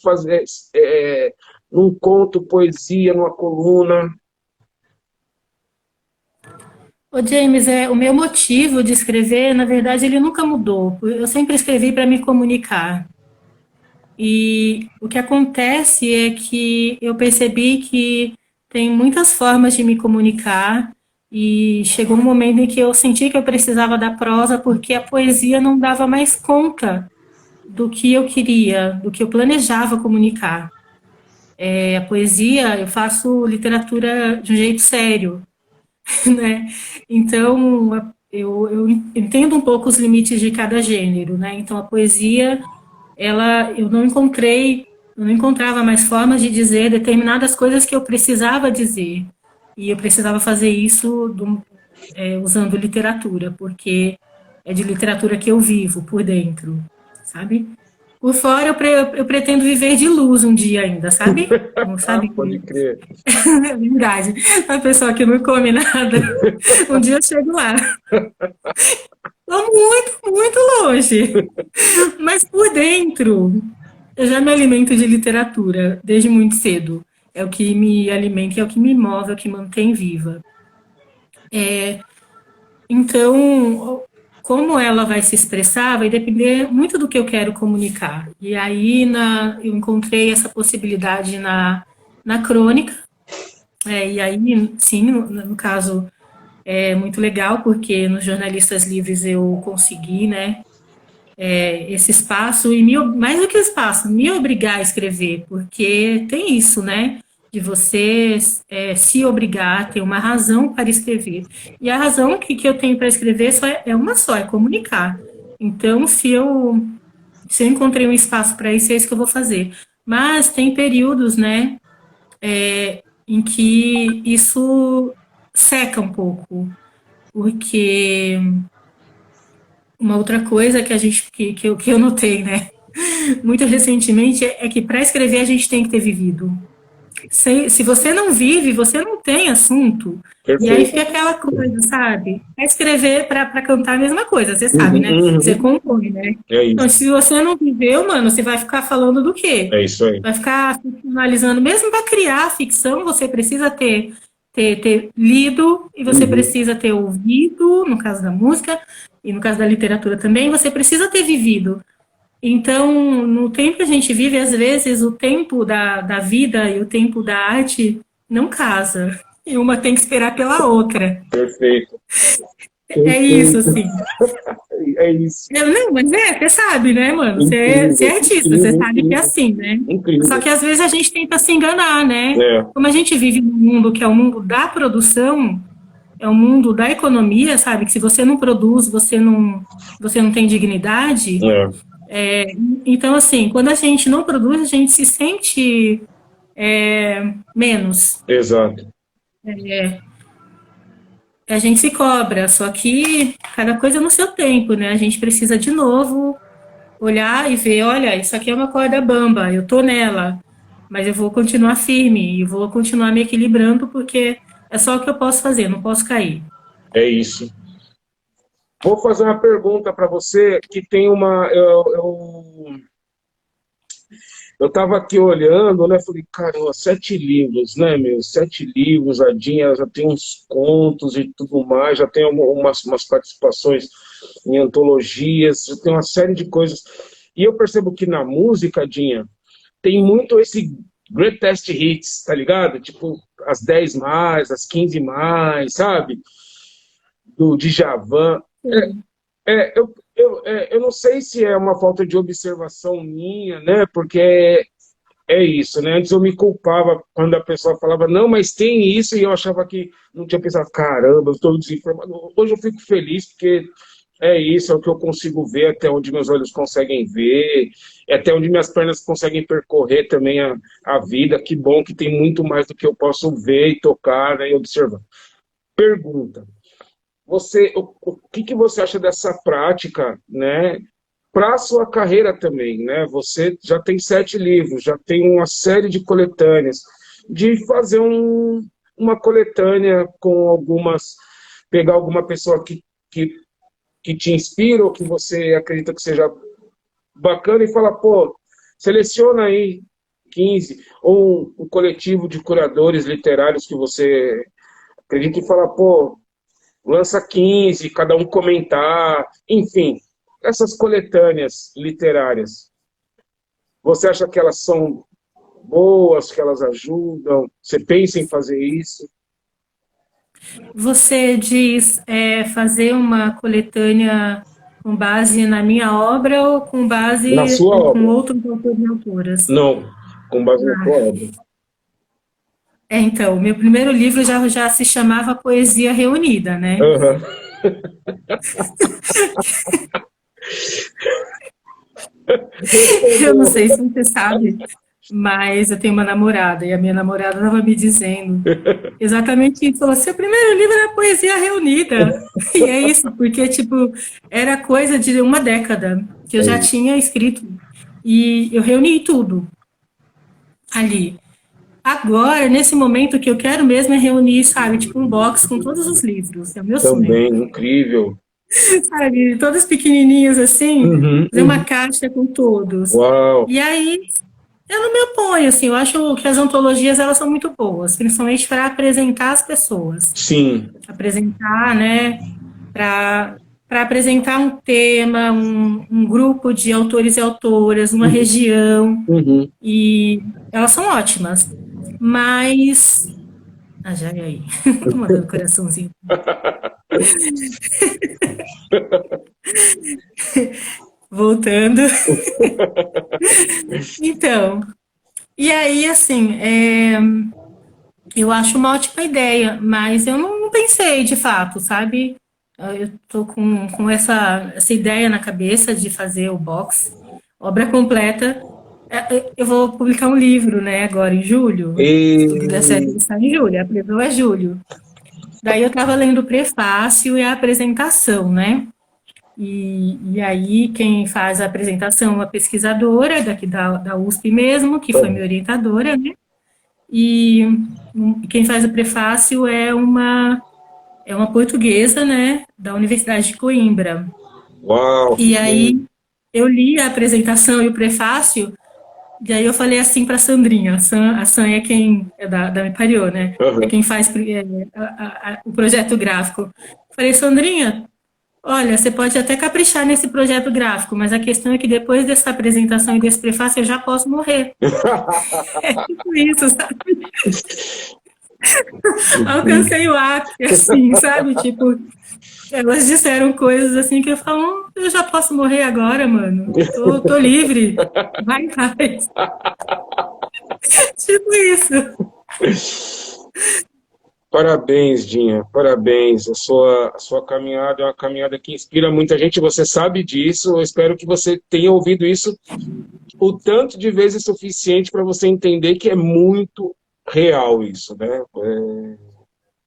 num conto, poesia, numa coluna? Ô James, o meu motivo de escrever, na verdade, ele nunca mudou. Eu sempre escrevi para me comunicar. E o que acontece é que eu percebi que tem muitas formas de me comunicar e chegou um momento em que eu senti que eu precisava da prosa porque a poesia não dava mais conta do que eu queria, do que eu planejava comunicar. A poesia, eu faço literatura de um jeito sério, né? Então, eu entendo um pouco os limites de cada gênero, né? Então, a poesia, eu não encontrava mais formas de dizer determinadas coisas que eu precisava dizer. E eu precisava fazer isso usando literatura, porque é de literatura que eu vivo por dentro, sabe? Por fora eu pretendo viver de luz um dia ainda, sabe? Não sabe Pode que crer. é verdade. A pessoa que não come nada, um dia eu chego lá. Tô muito, muito longe. Mas por dentro, eu já me alimento de literatura desde muito cedo. É o que me alimenta, é o que me move, é o que mantém viva. Então, como ela vai se expressar vai depender muito do que eu quero comunicar. E aí eu encontrei essa possibilidade na crônica. E aí, sim, no caso, é muito legal, porque nos jornalistas livres eu consegui, né, esse espaço e mais do que o espaço, me obrigar a escrever, porque tem isso, né? De você se obrigar a ter uma razão para escrever. E a razão que eu tenho para escrever é uma só, é comunicar. Então, se eu encontrei um espaço para isso, é isso que eu vou fazer. Mas tem períodos, né, em que isso seca um pouco, porque uma outra coisa que eu notei, né, muito recentemente é que para escrever a gente tem que ter vivido. Se você não vive, você não tem assunto. E aí Perfeito. fica aquela coisa, sabe? Para escrever, para cantar a mesma coisa, você sabe, Uhum, né? Você uhum. compõe, né? É Então, isso. se você não viveu, mano, você vai ficar falando do quê? É isso aí. Vai ficar ficcionalizando. Mesmo para criar ficção, você precisa ter lido e você Uhum. precisa ter ouvido, no caso da música, e no caso da literatura também, você precisa ter vivido. Então, no tempo que a gente vive, às vezes o tempo da vida e o tempo da arte não casa. E uma tem que esperar pela outra. Perfeito. É isso, Perfeito. assim. É isso. Não, mas você sabe, né, mano? Você é Incrível, artista, você incrível, sabe que é incrível, assim, né? Só incrível. que às vezes a gente tenta se enganar, né? É, Como a gente vive num mundo que é o mundo da produção, é o mundo da economia, sabe? Que se você não produz, você não tem dignidade. é, É, então, assim, quando a gente não produz, a gente se sente menos. exato. A gente se cobra, só que cada coisa no seu tempo, né? A gente precisa de novo olhar e ver, olha, isso aqui é uma corda bamba, eu tô nela, mas eu vou continuar firme e vou continuar me equilibrando porque é só o que eu posso fazer, não posso cair. É isso. Vou fazer uma pergunta para você que tem uma. Eu estava aqui olhando, né? Falei, caramba, 7 livros, né, meu? 7 livros, a Dinha já tem uns contos e tudo mais, já tem umas participações em antologias, já tem uma série de coisas. E eu percebo que na música, Dinha, tem muito esse greatest hits, tá ligado? Tipo, as 10 mais, as 15 mais, sabe? Do Djavan. Sim. Eu não sei se é uma falta de observação minha, né? Porque é isso, né? Antes eu me culpava quando a pessoa falava, não, mas tem isso, e eu achava que não tinha pensado, caramba, eu estou desinformado. Hoje eu fico feliz porque é isso, é o que eu consigo ver, até onde meus olhos conseguem ver, é até onde minhas pernas conseguem percorrer também a vida. Que bom que tem muito mais do que eu posso ver e tocar, né, e observar. Pergunta. O que que você acha dessa prática, né, para a sua carreira também, né? Você já tem 7 livros, já tem uma série de coletâneas, de fazer uma coletânea com algumas, pegar alguma pessoa que, que te inspira ou que você acredita que seja bacana e falar, pô, seleciona aí 15 ou um coletivo de curadores literários que você acredita e fala, pô, lança 15, cada um comentar, enfim, essas coletâneas literárias. Você acha que elas são boas, que elas ajudam? Você pensa em fazer isso? Você diz fazer uma coletânea com base na minha obra ou com Na base sua com obra? outros autores e autoras? Não, com base na sua obra. Então, meu primeiro livro já se chamava Poesia Reunida, né? Aham. Eu não Respondeu. sei se você sabe, mas eu tenho uma namorada e a minha namorada estava me dizendo exatamente isso. Falou, seu primeiro livro era Poesia Reunida. E é isso, porque, tipo, era coisa de uma década que eu É já isso. tinha escrito. E eu reuni tudo ali. Agora, nesse momento, o que eu quero mesmo é reunir, sabe, tipo um box com todos os livros. É o meu sonho. Também, incrível. Sabe, todos pequenininhos assim, Uhum, fazer uma uhum. caixa com todos. Uau, E aí, eu não me oponho, assim, eu acho que as antologias, elas são muito boas, principalmente para apresentar as pessoas. sim. Apresentar, né, para apresentar um tema, um grupo de autores e autoras, uma Uhum, região, uhum. e elas são ótimas. Mas. Ah, já e aí? Tô mandando coraçãozinho. Voltando. Então, e aí, assim, eu acho uma ótima ideia, mas eu não pensei de fato, sabe? Eu tô com essa ideia na cabeça de fazer o box, obra completa. Eu vou publicar um livro, né, agora em julho. Se tudo der certo, ele E... sai em julho, a previsão é julho. Daí eu estava lendo o prefácio e a apresentação, né? E aí quem faz a apresentação é uma pesquisadora daqui da USP mesmo, que foi minha orientadora, né? E quem faz o prefácio é uma portuguesa, né, da Universidade de Coimbra. Uau, que E bom. aí eu li a apresentação e o prefácio, e aí eu falei assim para Sandrinha, a San é quem é da Me Pariu, né? É Uhum. quem faz o projeto gráfico. Falei, Sandrinha, olha, você pode até caprichar nesse projeto gráfico, mas a questão é que depois dessa apresentação e desse prefácio eu já posso morrer. Tipo isso, sabe? Alcancei o ápice, assim, sabe? Tipo, elas disseram coisas assim que eu falo, eu já posso morrer agora, mano. Tô livre. Vai em paz. Tipo isso. Parabéns, Dinha, parabéns. A sua caminhada é uma caminhada que inspira muita gente, você sabe disso. Eu espero que você tenha ouvido isso o tanto de vezes suficiente para você entender que é muito real isso, né?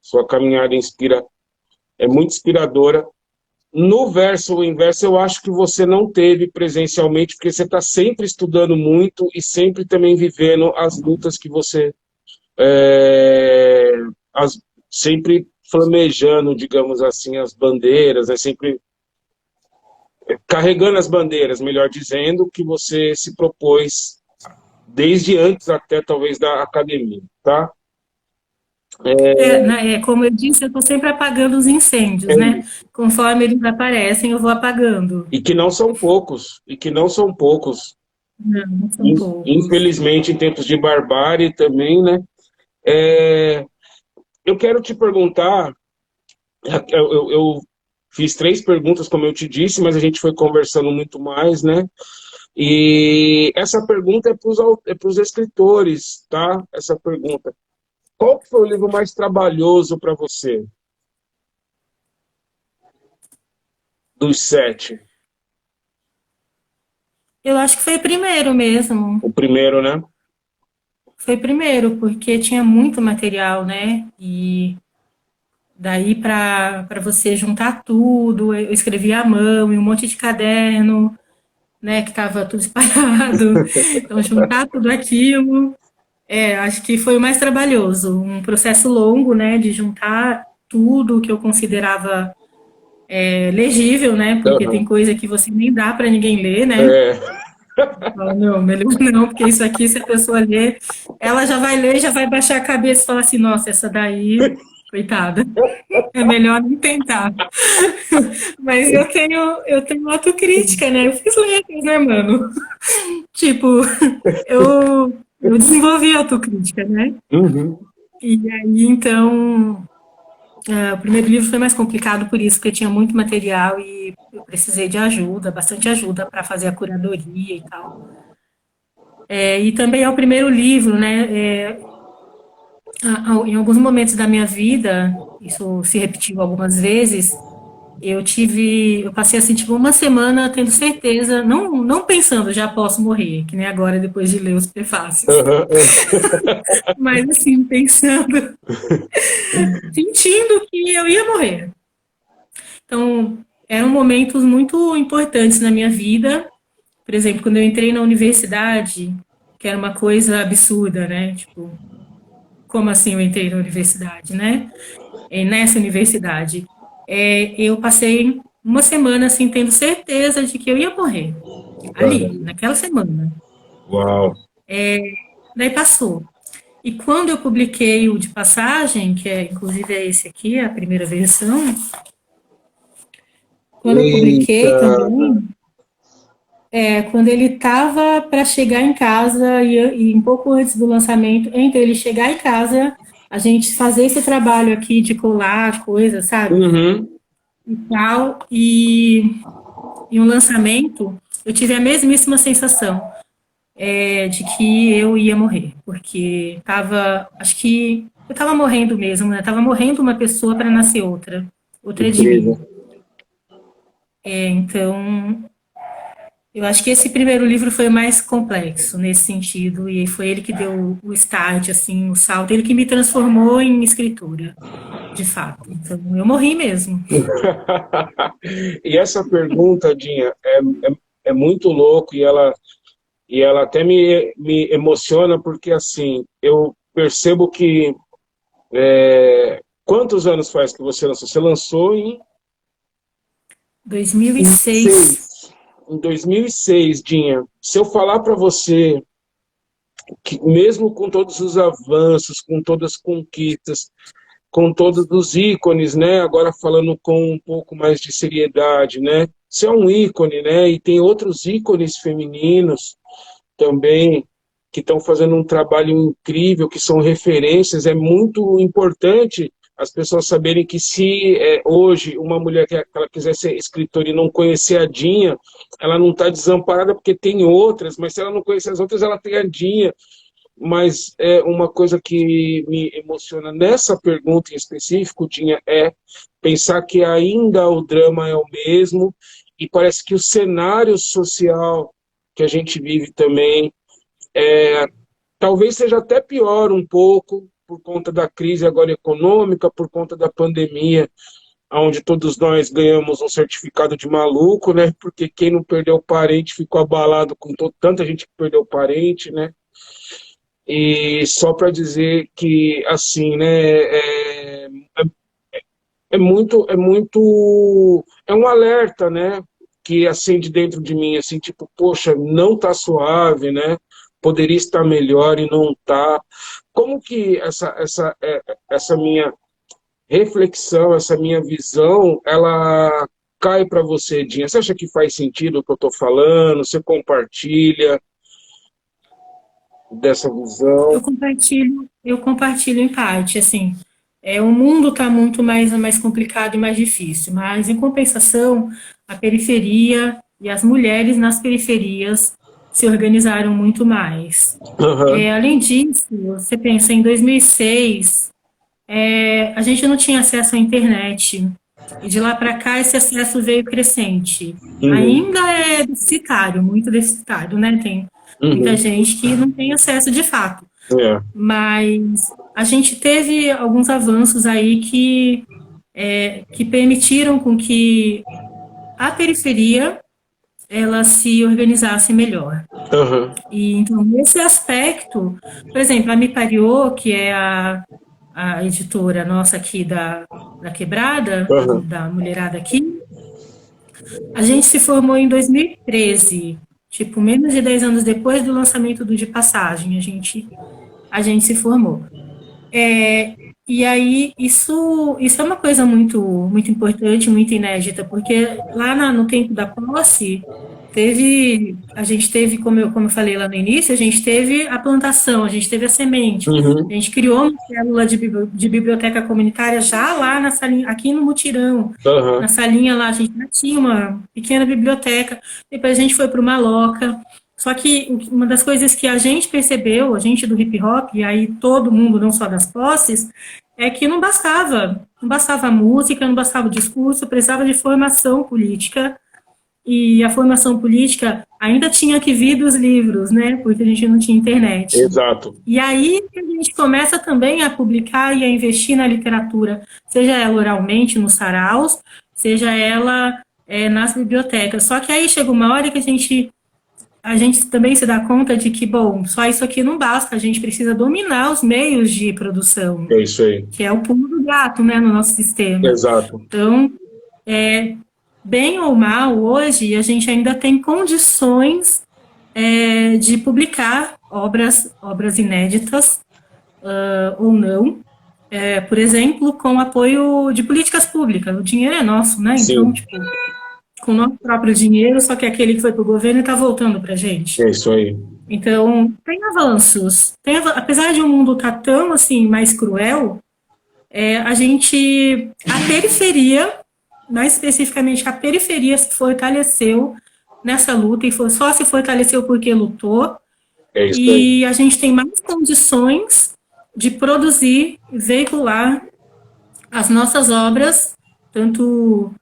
Sua caminhada inspira, é muito inspiradora. No verso, o inverso, eu acho que você não teve presencialmente, porque você está sempre estudando muito e sempre também vivendo as lutas que você é, as- sempre flamejando, digamos assim, as bandeiras, né? Sempre carregando as bandeiras, melhor dizendo, que você se propôs desde antes até talvez da academia, tá? Como eu disse, eu estou sempre apagando os incêndios, né? É, Conforme eles aparecem, eu vou apagando. e que não são poucos, e que não são poucos, Não, não são poucos. infelizmente em tempos de barbárie também, né? É, eu quero te perguntar, eu fiz 3 perguntas, como eu te disse, mas a gente foi conversando muito mais, né? E essa pergunta é para os escritores, tá? Essa pergunta. Qual que foi o livro mais trabalhoso para você, dos 7? Eu acho que foi primeiro mesmo. O primeiro, né? Foi primeiro, porque tinha muito material, né? E daí para você juntar tudo, eu escrevia à mão, em um monte de caderno, né? Que estava tudo espalhado. Então, juntar tudo aquilo, acho que foi o mais trabalhoso. Um processo longo, né? De juntar tudo que eu considerava legível, né? Porque tem Uhum. coisa que você nem dá para ninguém ler, né? É, Fala, não, melhor não, porque isso aqui, se a pessoa ler, ela já vai ler, já vai baixar a cabeça e falar assim, nossa, essa daí, coitada, é melhor nem tentar. Mas eu tenho autocrítica, né? Eu fiz letras, né, mano? Tipo, eu desenvolvi autocrítica, né? uhum. E aí, então, o primeiro livro foi mais complicado por isso, porque tinha muito material e eu precisei de ajuda, bastante ajuda para fazer a curadoria e tal. E também é o primeiro livro, né? Em alguns momentos da minha vida, isso se repetiu algumas vezes, eu passei assim, tipo, uma semana tendo certeza, não pensando, já posso morrer, que nem agora depois de ler os prefácios, Uhum. mas assim, pensando, sentindo que eu ia morrer. Então, eram momentos muito importantes na minha vida, por exemplo, quando eu entrei na universidade, que era uma coisa absurda, né? Tipo, como assim eu entrei na universidade, né? Nessa universidade, eu passei uma semana assim tendo certeza de que eu ia morrer ali, Caramba. naquela semana. Uau. Daí passou. E quando eu publiquei o de passagem, que é inclusive é esse aqui, a primeira versão, quando eu Eita. publiquei também, quando ele estava para chegar em casa e um pouco antes do lançamento, entre ele chegar em casa, a gente fazer esse trabalho aqui de colar coisas, sabe? Uhum. E tal, e um lançamento, eu tive a mesmíssima sensação de que eu ia morrer, porque acho que eu estava morrendo mesmo, né? Tava morrendo uma pessoa para nascer outra, outra de Incrível. mim. Então, eu acho que esse primeiro livro foi o mais complexo nesse sentido, e foi ele que deu o start, assim, o salto, ele que me transformou em escritora, de fato. Então, eu morri mesmo. E essa pergunta, Dinha, é muito louco e ela até me emociona porque, assim, eu percebo que quantos anos faz que você lançou? Você lançou em 2006. 2006. Em 2006, Dinha. Se eu falar para você que mesmo com todos os avanços, com todas as conquistas, com todos os ícones, né? Agora falando com um pouco mais de seriedade, né? Você é um ícone, né? E tem outros ícones femininos também que estão fazendo um trabalho incrível, que são referências. É muito importante as pessoas saberem que se hoje uma mulher que ela quiser ser escritora e não conhecer a Dinha, ela não está desamparada porque tem outras, mas se ela não conhecer as outras, ela tem a Dinha. Mas é uma coisa que me emociona nessa pergunta em específico, Dinha, é pensar que ainda o drama é o mesmo e parece que o cenário social que a gente vive também talvez seja até pior um pouco por conta da crise agora econômica, por conta da pandemia, onde todos nós ganhamos um certificado de maluco, né? Porque quem não perdeu parente ficou abalado com tanta gente que perdeu parente, né? E só para dizer que, assim, né, é um alerta, né, que acende dentro de mim, assim, tipo, poxa, não tá suave, né, poderia estar melhor e não tá. Como que essa minha reflexão, essa minha visão, ela cai para você, Dinha? Você acha que faz sentido o que eu estou falando? Você compartilha dessa visão? Eu compartilho em parte, assim, o mundo está muito mais complicado e mais difícil, mas em compensação, a periferia e as mulheres nas periferias se organizaram muito mais. Aham, Além disso, você pensa em 2006, a gente não tinha acesso à internet, e de lá para cá esse acesso veio crescente. uhum, Ainda é deficitário, muito deficitário, né? Tem muita uhum, gente que não tem acesso de fato, é, mas a gente teve alguns avanços aí que permitiram com que a periferia ela se organizasse melhor. aham, E então, nesse aspecto, por exemplo, a Me Pariô, que é a editora nossa aqui da Quebrada, aham, da mulherada aqui, a gente se formou em 2013, tipo, menos de 10 anos depois do lançamento do De Passagem, a gente se formou. E aí, isso é uma coisa muito, muito importante, muito inédita, porque lá no tempo da posse, a gente teve, como eu falei lá no início, a gente teve a plantação, a gente teve a semente, a uhum, gente criou uma célula de biblioteca comunitária já lá na salinha, aqui no Mutirão, na aham, salinha lá, a gente já tinha uma pequena biblioteca, depois a gente foi para uma loca, só que uma das coisas que a gente percebeu, a gente do hip hop, e aí todo mundo, não só das posses, é que não bastava a música, não bastava o discurso, precisava de formação política, e a formação política ainda tinha que vir dos livros, né, porque a gente não tinha internet. exato. E aí a gente começa também a publicar e a investir na literatura, seja ela oralmente nos saraus, seja ela nas bibliotecas. Só que aí chega uma hora que a gente a gente também se dá conta de que, bom, só isso aqui não basta, a gente precisa dominar os meios de produção, É isso aí. que é o pulo do gato, né, no nosso sistema. Exato. Então, bem ou mal, hoje a gente ainda tem condições de publicar obras inéditas ou não, por exemplo, com apoio de políticas públicas. O dinheiro é nosso, né? Então, Sim, tipo, com o nosso próprio dinheiro, só que aquele que foi para o governo está voltando para a gente. é isso aí. Então, tem avanços. Apesar de o mundo estar tão assim mais cruel, a periferia, mais especificamente a periferia, se fortaleceu nessa luta e só se fortaleceu porque lutou. É isso aí. E a gente tem mais condições de produzir, veicular as nossas obras, tanto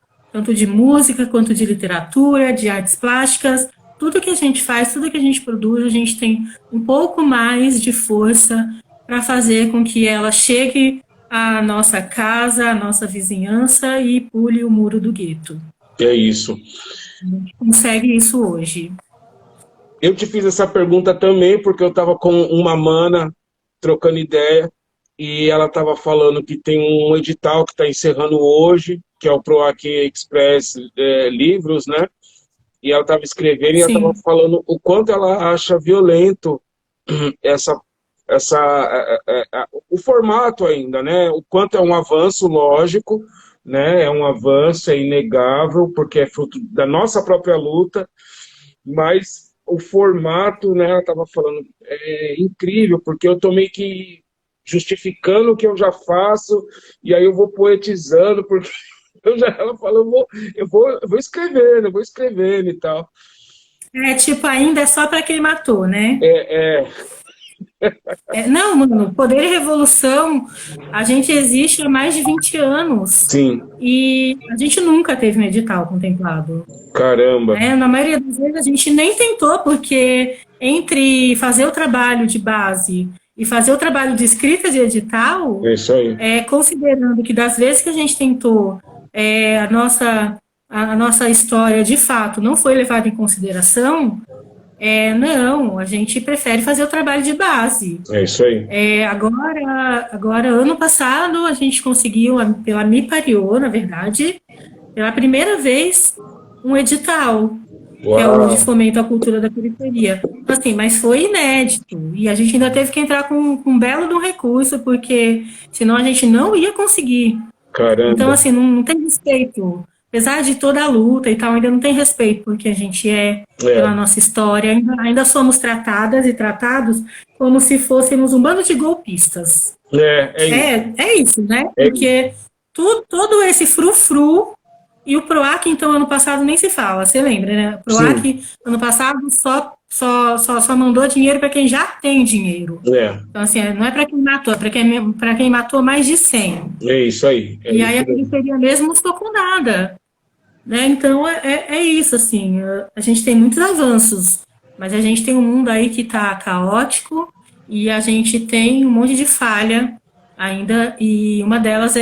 de música quanto de literatura, de artes plásticas. Tudo que a gente faz, tudo que a gente produz, a gente tem um pouco mais de força para fazer com que ela chegue à nossa casa, à nossa vizinhança e pule o muro do gueto. É isso. A gente consegue isso hoje. Eu te fiz essa pergunta também porque eu estava com uma mana trocando ideia e ela estava falando que tem um edital que está encerrando hoje, que é o PROAC Express Livros, né? E ela estava escrevendo e ela estava Sim. falando o quanto ela acha violento essa, o formato ainda, né? O quanto é um avanço, lógico, né? É um avanço, é inegável, porque é fruto da nossa própria luta, mas o formato, né? Ela estava falando, é incrível, porque eu tô meio que justificando o que eu já faço, e aí eu vou poetizando, porque ela falou, eu vou escrevendo e tal. Tipo, ainda é só para quem matou, né? É, é, Não, mano, Poder e Revolução, a gente existe há mais de 20 anos sim, e a gente nunca teve um edital contemplado. caramba, Né? Na maioria das vezes a gente nem tentou, porque entre fazer o trabalho de base e fazer o trabalho de escrita de edital, é isso aí. considerando que das vezes que a gente tentou, a nossa história de fato não foi levada em consideração, não, a gente prefere fazer o trabalho de base. É isso aí. Agora, ano passado, a gente conseguiu, pela Me Pariô, na verdade, pela primeira vez, um edital, que é o de Uau, fomento à cultura da periferia. Então, assim, mas foi inédito. E a gente ainda teve que entrar com um belo de um recurso, porque senão a gente não ia conseguir. Então, caramba. assim, não tem respeito. Apesar de toda a luta e tal, ainda não tem respeito, porque a gente pela É, nossa história, ainda somos tratadas e tratados como se fôssemos um bando de golpistas. é isso. É isso, né? É isso. Porque todo esse frufru, e o PROAC, então, ano passado nem se fala, você lembra, né? O Sim, PROAC, ano passado, só mandou dinheiro para quem já tem dinheiro. é, Então, assim, não é para quem matou, é para quem matou mais de 100. é isso aí. É E aí isso a mesmo. periferia mesmo não ficou com nada. Né? Então é isso, assim, a gente tem muitos avanços, mas a gente tem um mundo aí que está caótico e a gente tem um monte de falha ainda, e uma delas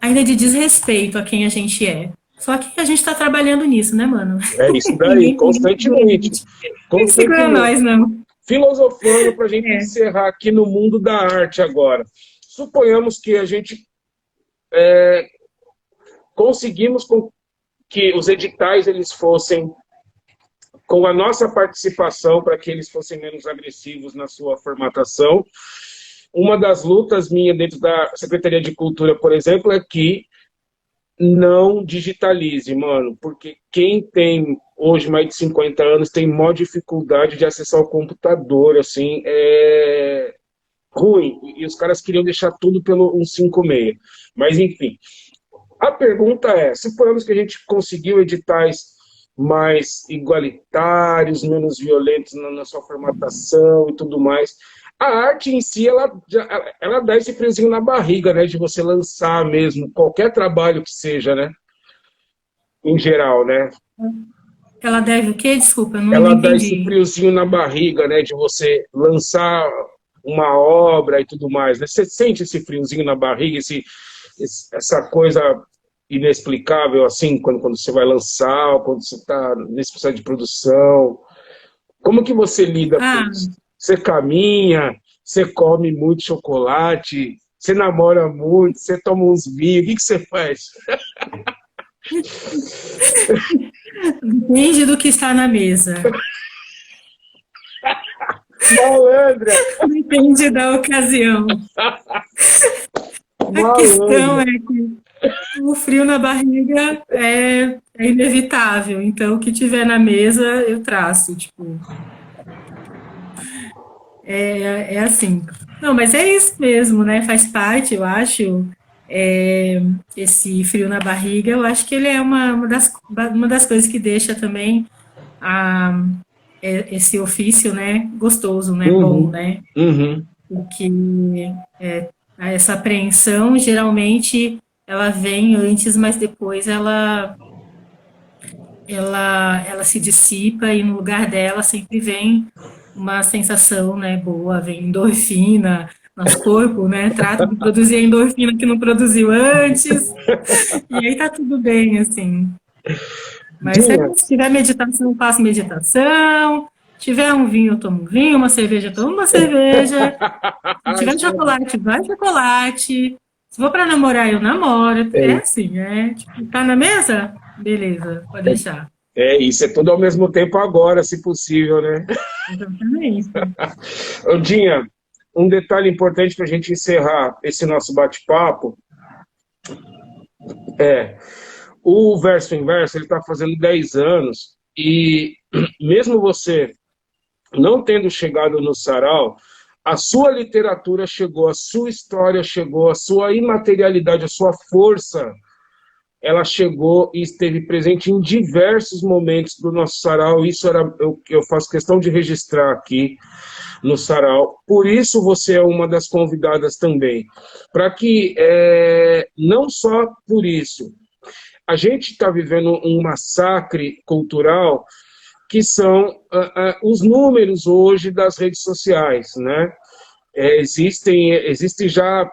ainda de desrespeito a quem a gente é. Só que a gente está trabalhando nisso, né, mano? É isso daí, Ninguém segura a constantemente. gente. Ninguém segura Constantemente. nós, não. Filosofando para a gente É. encerrar aqui no mundo da arte agora. Suponhamos que a gente conseguimos com que os editais eles fossem com a nossa participação para que eles fossem menos agressivos na sua formatação. Uma das lutas minhas dentro da Secretaria de Cultura, por exemplo, é que não digitalize, mano, porque quem tem hoje mais de 50 anos tem maior dificuldade de acessar o computador, assim, é ruim. E os caras queriam deixar tudo pelo 156. Mas, enfim, a pergunta é, suponhamos que a gente conseguiu editais mais igualitários, menos violentos na sua formatação e tudo mais. A arte em si, ela dá esse friozinho na barriga, né? De você lançar mesmo qualquer trabalho que seja, né? Em geral, né? Ela deve o quê? Desculpa, eu não Ela dá esse entendi. friozinho na barriga, né? De você lançar uma obra e tudo mais, né? Você sente esse friozinho na barriga, essa coisa inexplicável, assim, quando você vai lançar, ou quando você está nesse processo de produção? Como que você lida com Ah, isso? Você caminha, você come muito chocolate, você namora muito, você toma uns vinhos, o que você faz? depende do que está na mesa. Malandra, Depende da ocasião. A questão malandra. é que o frio na barriga é inevitável. Então, o que tiver na mesa, eu traço. Tipo, é assim. Não, mas é isso mesmo, né? Faz parte, eu acho. é, Esse frio na barriga, eu acho que ele é uma das coisas que deixa também a, esse ofício, né, gostoso, né, bom, Uhum, né? uhum. Porque essa apreensão, geralmente, ela vem antes, mas depois ela se dissipa e no lugar dela sempre vem uma sensação, né, boa, vem endorfina, nosso corpo, né, trata de produzir a endorfina que não produziu antes, e aí tá tudo bem, assim. Mas Dinha, se tiver meditação, eu faço meditação, se tiver um vinho, eu tomo um vinho, uma cerveja, eu tomo uma cerveja, se tiver chocolate, vai chocolate, se for para namorar, eu namoro, é assim, tipo, tá na mesa? Beleza, pode deixar. isso, é tudo ao mesmo tempo agora, se possível, né? Exatamente. Ô, Dinha, um detalhe importante para a gente encerrar esse nosso bate-papo é o Verso Inverso, ele está fazendo 10 anos e mesmo você não tendo chegado no sarau, a sua literatura chegou, a sua história chegou, a sua imaterialidade, a sua força, ela chegou e esteve presente em diversos momentos do nosso sarau. Isso era eu faço questão de registrar aqui no sarau. Por isso você é uma das convidadas também. Para que, não só por isso, a gente está vivendo um massacre cultural que são os números hoje das redes sociais, né? Existem já,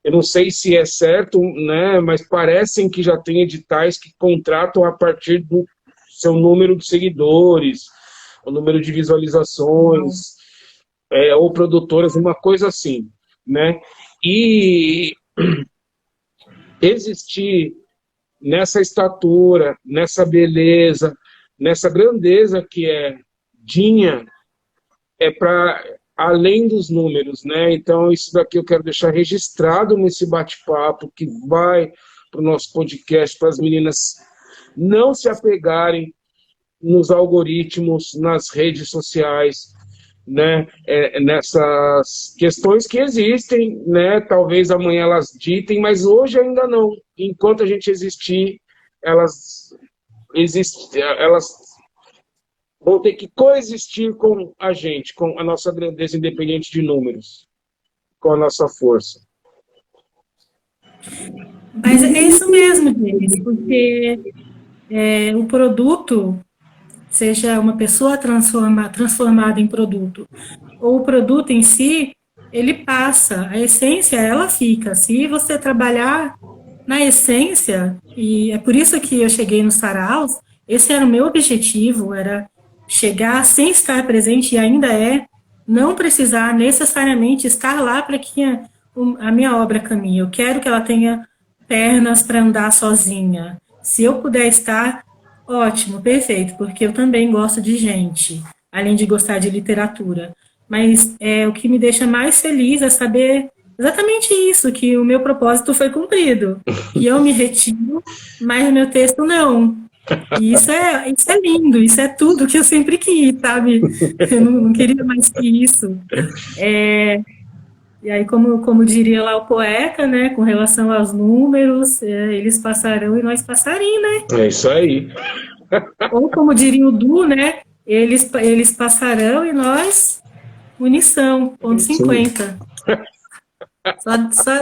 eu não sei se é certo, né? Mas parecem que já tem editais que contratam a partir do seu número de seguidores, o número de Uau. visualizações, ou produtoras, uma coisa assim, né? E existir nessa estatura, nessa beleza, nessa grandeza que é Dinha, é para além dos números, né? Então, isso daqui eu quero deixar registrado nesse bate-papo que vai para o nosso podcast, para as meninas não se apegarem nos algoritmos, nas redes sociais, né? Nessas questões que existem, né? Talvez amanhã elas ditem, mas hoje ainda não. Enquanto a gente existir, elas vão ter que coexistir com a gente, com a nossa grandeza independente de números, com a nossa força. Mas é isso mesmo, Denis, porque o produto, seja uma pessoa transformada em produto, ou o produto em si, ele passa, a essência, ela fica. Se você trabalhar na essência, e é por isso que eu cheguei no Saraus, esse era o meu objetivo, era chegar sem estar presente, e ainda não precisar necessariamente estar lá para que a minha obra caminhe. Eu quero que ela tenha pernas para andar sozinha. Se eu puder estar, ótimo, perfeito, porque eu também gosto de gente, além de gostar de literatura. Mas o que me deixa mais feliz é saber exatamente isso, que o meu propósito foi cumprido, que eu me retiro, mas o meu texto não. E isso é lindo, isso é tudo que eu sempre quis, sabe? Eu não queria mais que isso. E aí, como diria lá o poeta, né, com relação aos números, eles passarão e nós passaremos, né? É isso aí. Ou como diria o Du, né, eles passarão e nós, munição, É ponto isso mesmo. 50.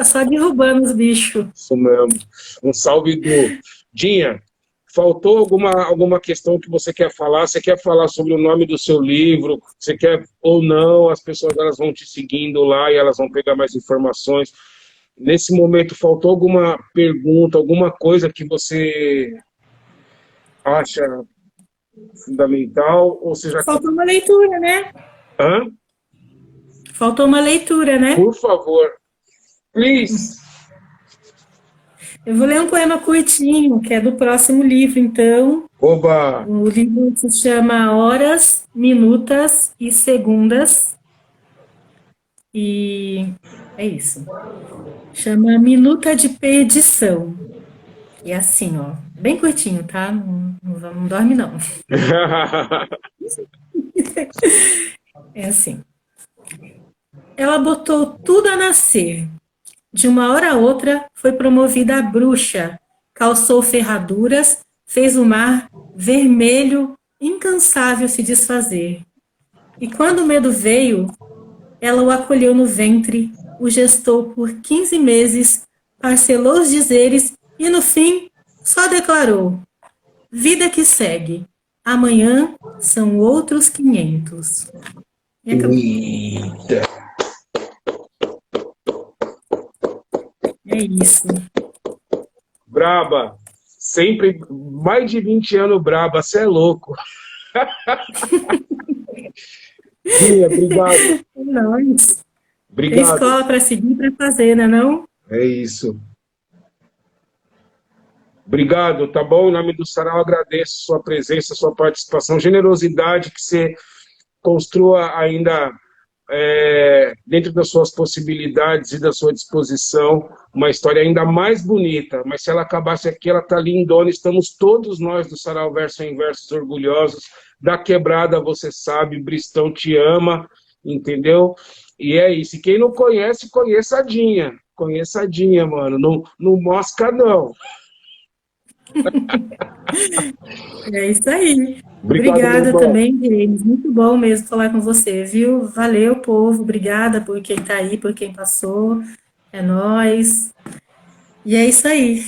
Só derrubando os bichos. Isso mesmo. Um salve do Dinha. Faltou alguma questão que você quer falar? Você quer falar sobre o nome do seu livro? Você quer ou não? As pessoas elas vão te seguindo lá e elas vão pegar mais informações. nesse momento faltou alguma pergunta, alguma coisa que você acha fundamental, ou você já... Faltou uma leitura, né? Hã? Faltou uma leitura, né? Por favor, please. Eu vou ler um poema curtinho, que é do próximo livro, então. Oba! O livro se chama Horas, Minutas e Segundas. E é isso. Chama Minuta de Perdição. E é assim, ó, bem curtinho, tá? Não dorme, não. É assim. Ela botou tudo a nascer. De uma hora a outra, foi promovida a bruxa. Calçou ferraduras, fez o mar vermelho, incansável se desfazer. E quando o medo veio, ela o acolheu no ventre, o gestou por 15 meses, parcelou os dizeres e, no fim, só declarou: vida que segue. Amanhã são outros 500. E acabou. Eita. É isso. Braba. Sempre mais de 20 anos braba. Você é louco. Bia, obrigado. É nóis. Tem Obrigado. escola para seguir, para fazer, né não? É isso. Obrigado, tá bom? Em nome do Sarau, eu agradeço sua presença, sua participação, generosidade que você construa ainda dentro das suas possibilidades e da sua disposição, uma história ainda mais bonita, mas se ela acabasse aqui, ela está lindona, estamos todos nós do Sarau Verso em Versos orgulhosos, da quebrada, você sabe, Bristão te ama, entendeu? E é isso, e quem não conhece, conheça a Dinha, mano, não, não mosca não. É isso aí. Obrigado, meu Obrigada irmão. também, James. Muito bom mesmo falar com você, viu? Valeu, povo. Obrigada por quem tá aí, por quem passou. É nóis. E é isso aí.